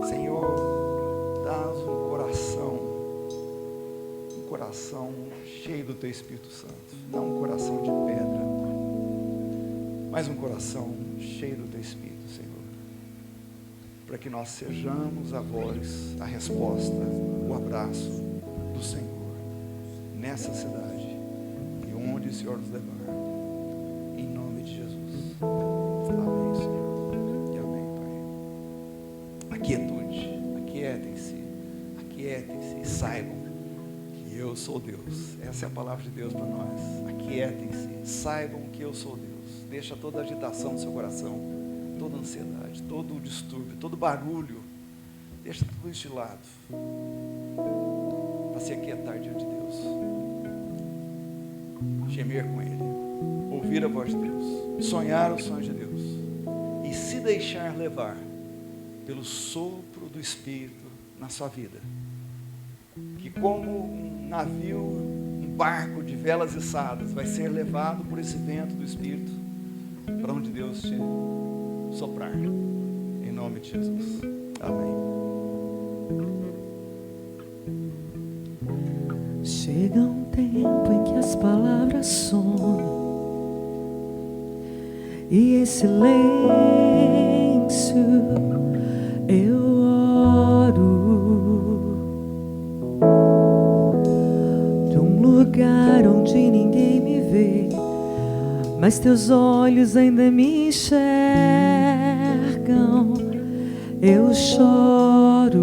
Senhor, dá-nos um coração cheio do Teu Espírito Santo. Não um coração de pedra, mas um coração cheio do Teu Espírito, Senhor. Para que nós sejamos a voz, a resposta, o abraço do Senhor nessa cidade e onde o Senhor nos levar, em nome de Jesus. Amém, Senhor, e amém, Pai. Aquietem-se e saibam que eu sou Deus. Essa é a palavra de Deus para nós. Aquietem-se, saibam que eu sou Deus. Deixa toda a agitação do seu coração, toda a ansiedade, todo o distúrbio, todo o barulho, deixa tudo isso de lado, para se aquietar diante de Deus, gemer com Ele, ouvir a voz de Deus, sonhar os sonhos de Deus e se deixar levar pelo sopro do Espírito na sua vida, que como um navio, um barco de velas içadas vai ser levado por esse vento do Espírito para onde Deus te soprar, em nome de Jesus. Amém. Chega um tempo em que as palavras somem e em silêncio eu oro de um lugar onde ninguém me vê, mas teus olhos ainda me enxergam. Eu choro